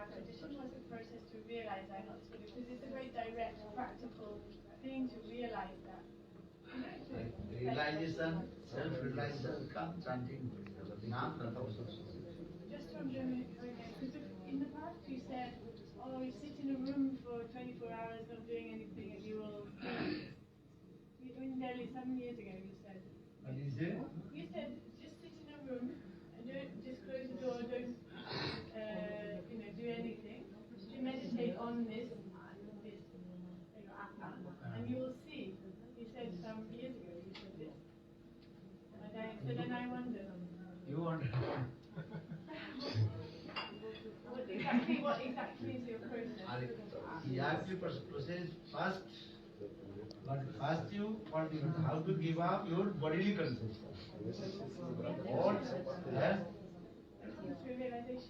tradition? What's the process to realize I'm not this body? Because it's a very direct, practical thing to realize that. Realization, self-realization, come chanting. Just wondering, because in the past you said, oh, you sit in a room for 24 hours not doing anything and you will... In Delhi, some years ago you said... What did you say? You said, just sit in a room and don't just close the door, don't do anything. You meditate on this, and you will see. You said some years ago you said this. So then I wonder. You wonder. What exactly is your process? The actual process first, but first you how to give up your bodily consciousness. What? Yes?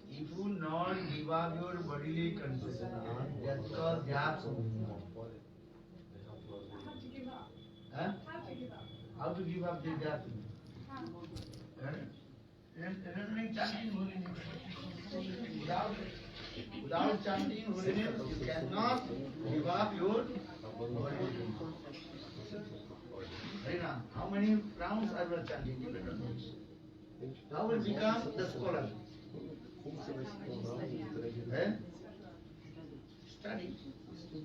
If you not give up your bodily consciousness, just because you have How to give up? Huh? How to give up? How to give up this that? Chanting holy names. Without chanting holy names, you cannot give up your body. How many rounds I was chanting? You cannot know. How will become the scholar? Eh? Study.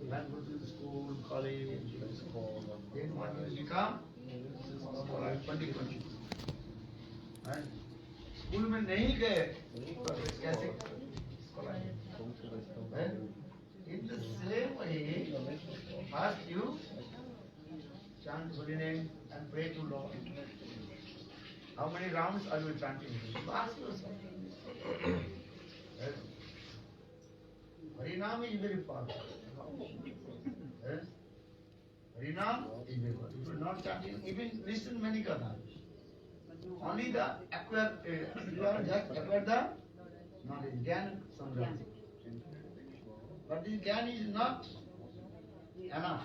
When go to the school, college, then one will become scholar, Pandit. And school में नहीं गए तो कैसे scholar? In the same way, first you chant holy name and pray to Lord. How many rounds are you chanting? Ask yourself. Harinam is very powerful. Harinam is very powerful. If you are not chanting, even listen many kathas. Only the acquire, you are just acquire the knowledge, Gyan Samrata. But this Gyan is not enough.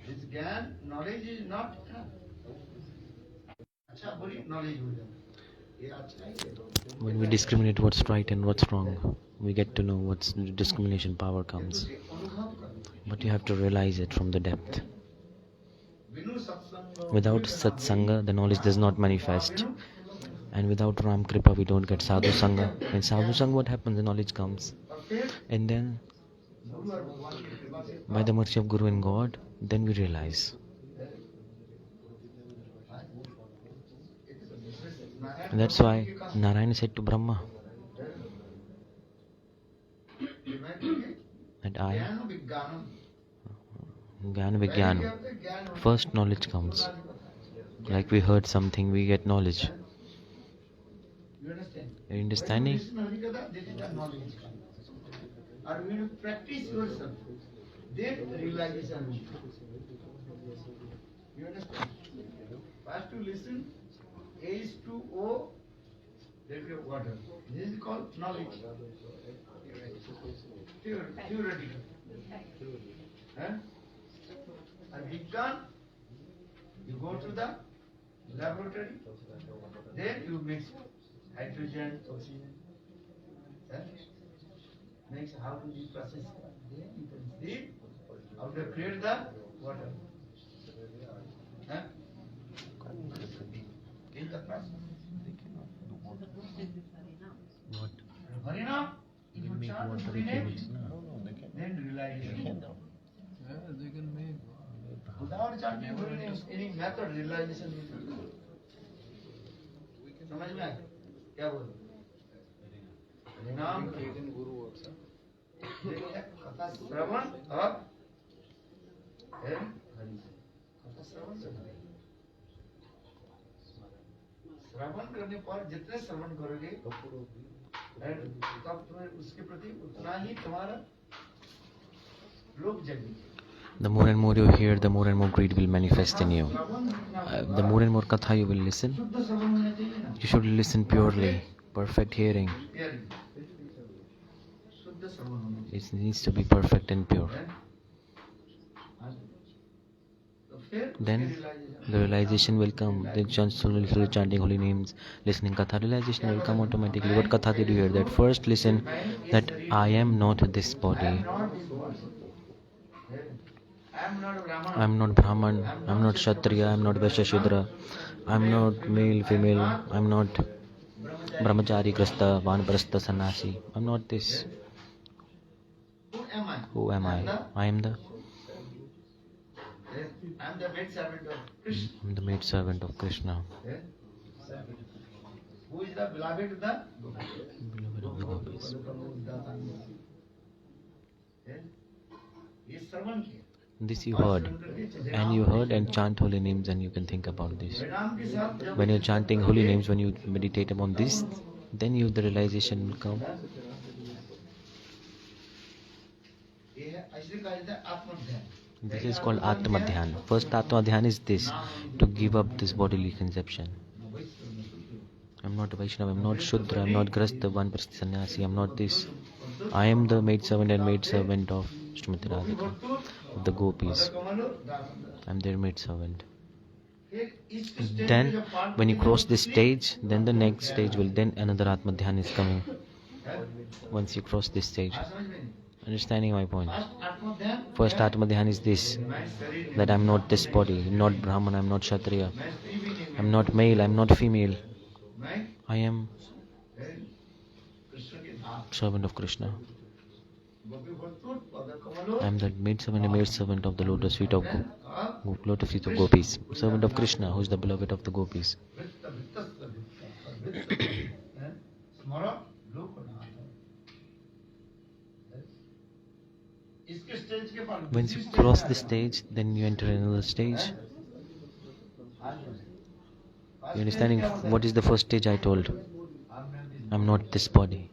This Gyan, knowledge is not enough. अच्छा बोली knowledge हो जाए. ये अच्छा है. When we discriminate what's right and what's wrong, we get to know what's discrimination power comes. But you have to realize it from the depth. Without satsanga, the knowledge does not manifest. And without Ram Kripa, we don't get Sadhu-sanga. In Sadhu-sanga, what happens? The knowledge comes. And then, by the mercy of Guru and God, then we realize. And that's why Narayana said to Brahma that I, Jnana Vijnana, first knowledge comes. Like we heard something, we get knowledge. You understand? Are you understanding? When you listen this is the knowledge. Or when you practice yourself, then realization will come. You understand? First to listen, H2O, then you have water. This is called knowledge. Theoretical. And Vijnan, you go to the laboratory, then you mix hydrogen, oxygen. Mix how to be processed. Then you can see how to create the water. In the process. What? Harinam, if you chant holy name, then realization. They can make. Without chanting holy name, any method realization will come. समझ में आया क्या बोल नाम Guru also. कथा श्रवण और कथा श्रवण श्रवण करने पर जितने श्रवण करोगे तब तुम्हें उसके प्रति उतना ही तुम्हारा लोभ जगेगा. The more and more you hear, the more and more greed will manifest in you. The more and more katha you will listen, you should listen purely, perfect hearing. It needs to be perfect and pure. Then the realization will come. Then slowly chanting holy names, listening katha, realization will come automatically. What katha did you hear? That first listen that I am not this body. I am not Brahman, I am not Kshatriya, I am not Vaishya Shudra, I am not male, female, I am not Brahmachari, Grasta, Vanaprastha, Sannyasi. I am not this. Who am I? I am the maid servant of Krishna. Who is the beloved of the Beloved of the gopis. He is servant here. This you heard, and you heard and chant holy names, and you can think about this. When you're chanting holy names, when you meditate upon this, then the realization will come. This is called Atma Dhyan. First Atma Dhyan is this, to give up this bodily conception. I'm not a Vaishnava, I'm not Shudra, I'm not Grasta, Vanaprastha, Sannyasi, I'm not this. I am the maid servant and maid servant of Srimati Radhika, of the gopis. I'm their maid servant. Then, when you cross this stage, then the next stage will, then another Atma Dhyan is coming. Once you cross this stage. Understanding my point? First Atma Dhyan is this, that I'm not this body, not Brahman, I'm not Kshatriya, I'm not male, I'm not female. I am servant of Krishna. I am the maid servant of the lotus feet of gopis, servant of Krishna, who is the beloved of the gopis. Once you cross the stage, then you enter another stage. You understanding what is the first stage I told? I'm not this body.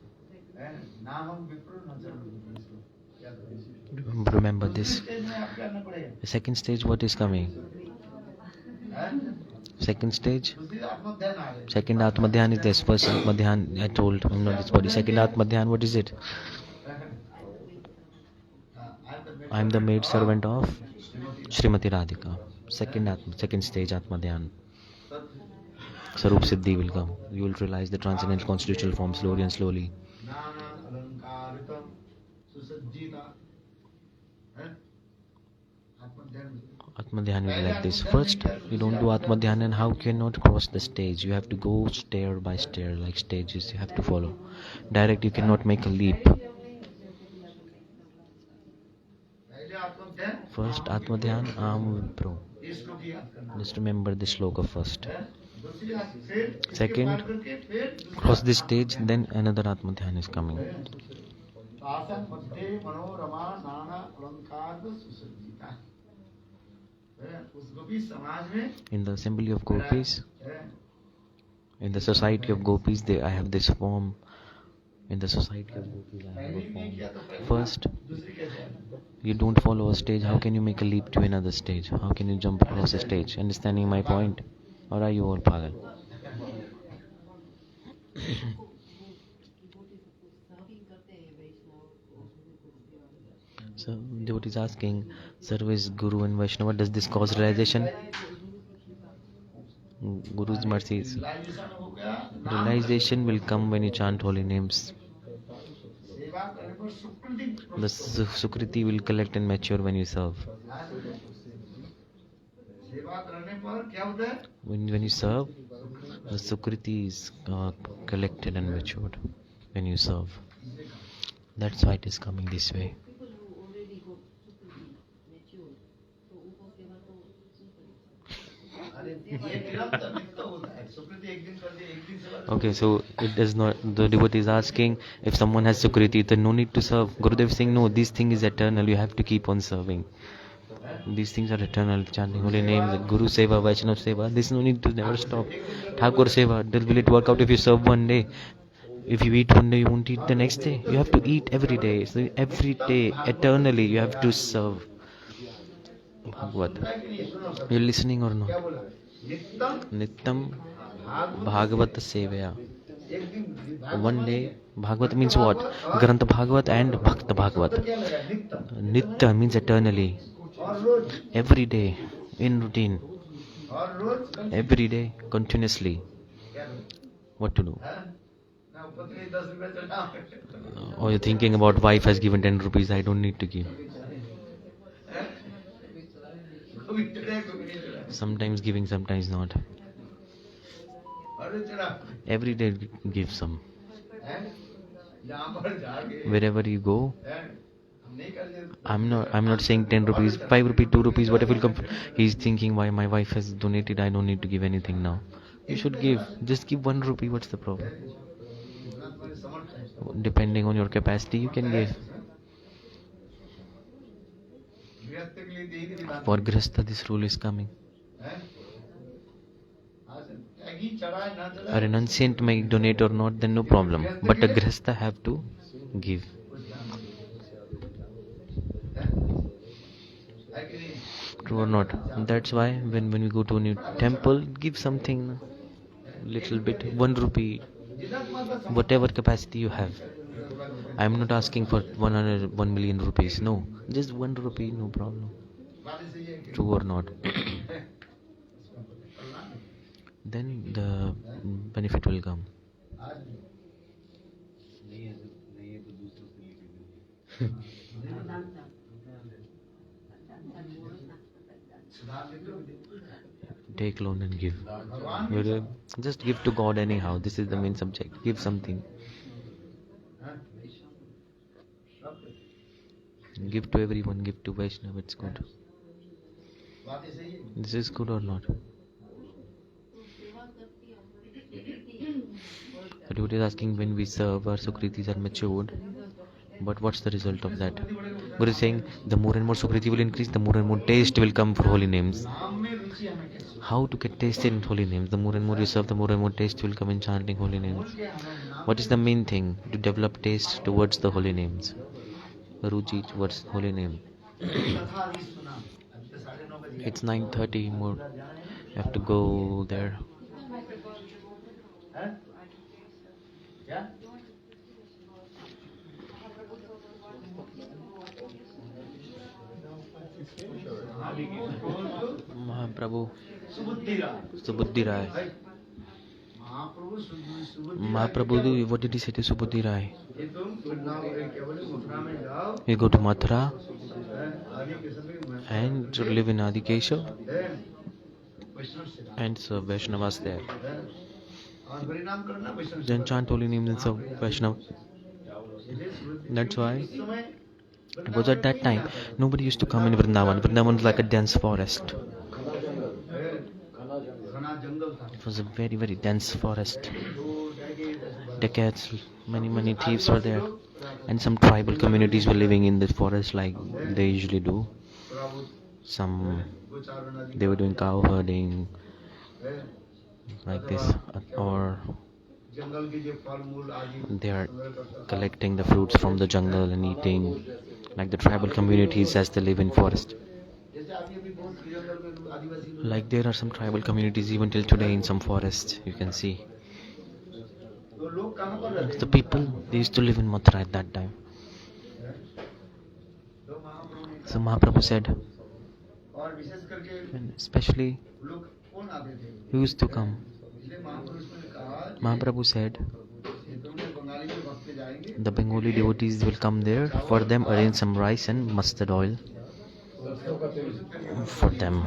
Remember this. The second stage, what is coming? Second stage, second Atma Dhyan is this. First Atma Dhyan, I told, I'm not this body. Second Atma Dhyan, what is it? I'm the maid servant of Srimati Radhika. Second stage Atma Dhyan. Sarup Siddhi will come. You will realize the transcendental constitutional form slowly and slowly. Atma Dhyan will be like this. First, you don't do Atma Dhyan, and how cannot cross the stage? You have to go stair by stair, like stages you have to follow. Direct, you cannot make a leap. First, Atma Dhyan, Am Vipro. Just remember the shloka first. Second, cross this stage, then another Atma Dhyan is coming. In the assembly of gopis, in the society of gopis, I have this form. In the society of gopis, I have a form. First, you don't follow a stage. How can you make a leap to another stage? How can you jump across a stage? Understanding my point? Or are you all pagal? So, devotee is asking, service, Guru and Vaishnava, does this cause realization? Guru's mercies. Realization will come when you chant holy names. The sukriti will collect and mature when you serve. When you serve, the sukriti is collected and matured when you serve. That's why it is coming this way. Okay, so it does not. The devotee is asking, if someone has sukriti, then no need to serve. Gurudev is saying, no, this thing is eternal. You have to keep on serving. These things are eternal. Chanting holy names, Guru Seva, Vaishnava Seva. This no need to never stop. Thakur Seva. Will it work out if you serve one day? If you eat one day, you won't eat the next day. You have to eat every day. So every day, eternally, you have to serve. Bhagavad. You're listening or not? Nittam Bhagavata Sevaya. One day, Bhagavata means what? Grantha-bhagavata and bhakta-bhagavata. Nitya means eternally. Every day, in routine. Every day, continuously. What to do? Or you're thinking about wife has given 10 rupees, I don't need to give. Sometimes giving, sometimes not. Every day give some. Wherever you go, I'm not saying 10 rupees, 5 rupees, 2 rupees, whatever will come. He's thinking, why my wife has donated, I don't need to give anything now. You should give. Just give 1 rupee, what's the problem? Depending on your capacity, you can give. For Grihastha, this rule is coming. A renunciant may donate or not, then no problem. But a Grihastha have to give. True or not? That's why when we go to a new temple, give something, little bit, 1 rupee, whatever capacity you have. I'm not asking for 1 million rupees. No, just 1 rupee, no problem. True or not? Then the benefit will come. Take loan and give. भगवान But, just give to God anyhow. This is the main subject. Give something. Give to everyone. Give to Vaishnava. It's good. बात ऐसे ही है This is good or not? The devotee is asking, when we serve, our sukritis are matured. But what's the result of that? Guru is saying, the more and more sukriti will increase, the more and more taste will come for holy names. नाम में रुचि हमें कैसे How to get taste in holy names? The more and more you serve, the more and more taste will come in chanting holy names. What is the main thing? To develop taste towards the holy names. Ruchi towards holy name. कथा अभी सुना अभी तो 9:30 बजे It's 9:30 more. I have to go there. हैं क्या Mahaprabhu सुबुद्धि रहा Subudhi Rai. Mahaprabhu Subuddhi Mahaprabhu, what did he say to Subudhi Rai? ये तुम वृंदावन क्या बोले मथुरा में जाओ You go to Mathura आदि के समय and to live in Adikesha वैष्णव से and serve Vaishnavas there. और हरि नाम करना वैष्णव से Then chant holy names and serve Vaishnava. That's why, समय because at that time, nobody used to come in Vrindavan. Vrindavan was like a dense forest. घना जंगल था It was a very, very dense forest. Decades, many thieves were there. And some tribal communities were living in the forest like they usually do. Some, they were doing cow herding, like this. Or जंगल के जो फल मूल आदि they are collecting the fruits from the jungle and eating, like the tribal communities as they live in forest. जैसे अभी अभी बहुत जंगल में आदिवासी लोग Like there are some tribal communities even till today in some forests, you can see. तो लोग कहाँ पर रहते The people, they used to live in Mathura at that time. तो महाप्रभु ने So Mahaprabhu said, और विशेष करके and especially लोग कौन आते थे who used to come? इसलिए महापुरुष ने कहा Mahaprabhu said, कि तुमने बंगाली के भक्त पे जाएंगे the Bengali devotees will come there. For them, arrange some rice and mustard oil for them.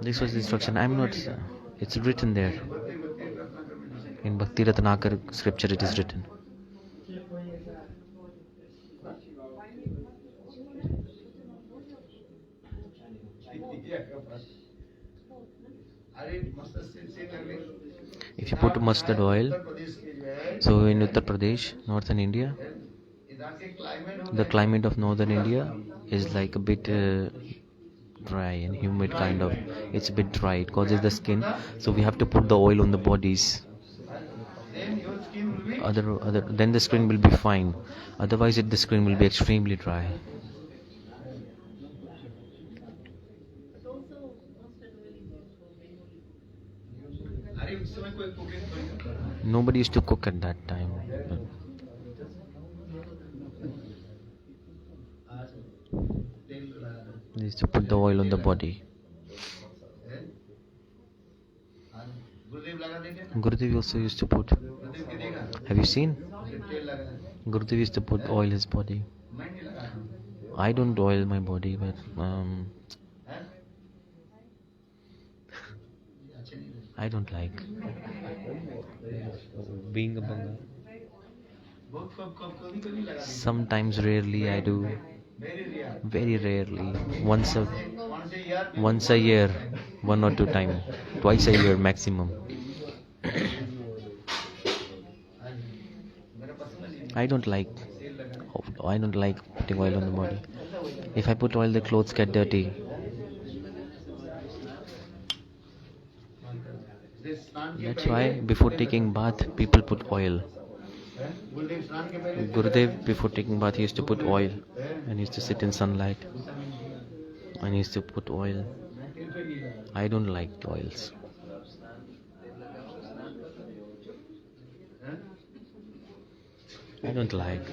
This was the instruction. I'm not. It's written there. In Bhakti Ratnakar scripture, it is written. अरे मस्त से करने If you put mustard oil, Uttar Pradesh के जो है so in Uttar Pradesh, northern India, इधर के climate the climate of northern India is like a bit dry and humid kind of. It's a bit dry. It causes the skin, so we have to put the oil on the bodies. then your skin will be Other then the skin will be fine. Otherwise, the skin will be extremely dry. अरे उस समय कोई cooking नहीं करता Nobody used to cook at that time. आज तेल लगाना They used to put the oil on the body. है आज गुरुदेव लगा देंगे Gurudev also used to put. गुरुदेव के देगा Have you seen? तेल लगाना Gurudev used to put oil his body. मैं नहीं लगाता I don't oil my body, but हैं अच्छे नहीं लगते I don't like being a Bengal. बहुत कभी कभी लगा Sometimes, rarely, I do. Very real Very rarely. Once a once a year 1 or 2 times. Twice a year maximum. मेरा पसंद नहीं I don't like. तेल लगाना I don't like putting oil on the body. If I put oil, the clothes get dirty. स्नान के That's why before taking bath, people put oil. गुरुदेव स्नान के पहले Gurudev, before taking bath, he used to put oil and he used to sit in sunlight and he used to put oil. I don't like oils. I don't like.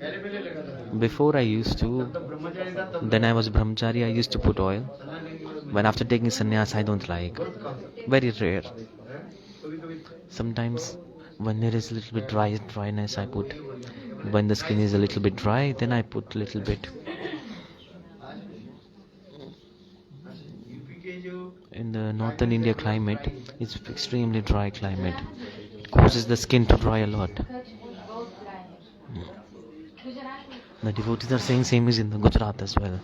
पहले पहले लगा था Before I used to, तब ब्रह्मचारी था तब then I was brahmachari, I used to put oil. स्नान के लिए But after taking sannyas, I don't like. Very rare. कभी कभी Sometimes when there is a little bit dryness, I put. When the skin is a little bit dry, then I put a little bit. In the northern India climate, it's extremely dry climate. It causes the skin to dry a lot. The devotees are saying same is in the Gujarat as well.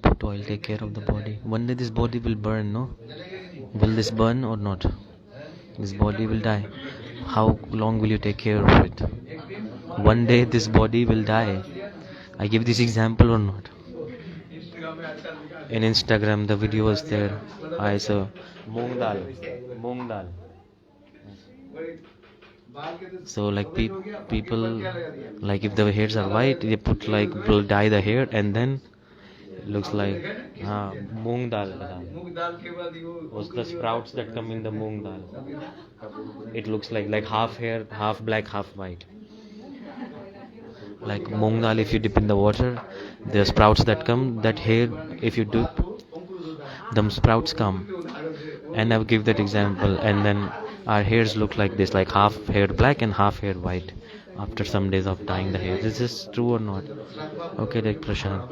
Put oil, take care of the body. One day this body will burn, no? Will this burn or not? This body will die. How long will you take care of it? One day this body will die. I give this example or not? In Instagram the video was there. I saw moong dal. Moong dal. So like people, like if the hairs are white, they put like, will dye the hair and then it looks like moong dal. What's the sprouts that come in the moong dal? It looks like half hair, half black, half white. Like moong dal, if you dip in the water, the sprouts that come, that hair, if you dip, the sprouts come. And I will give that example, and then our hairs look like this, like half hair black and half hair white after some days of dyeing the hair. Is this true or not? Okay, like Prashant.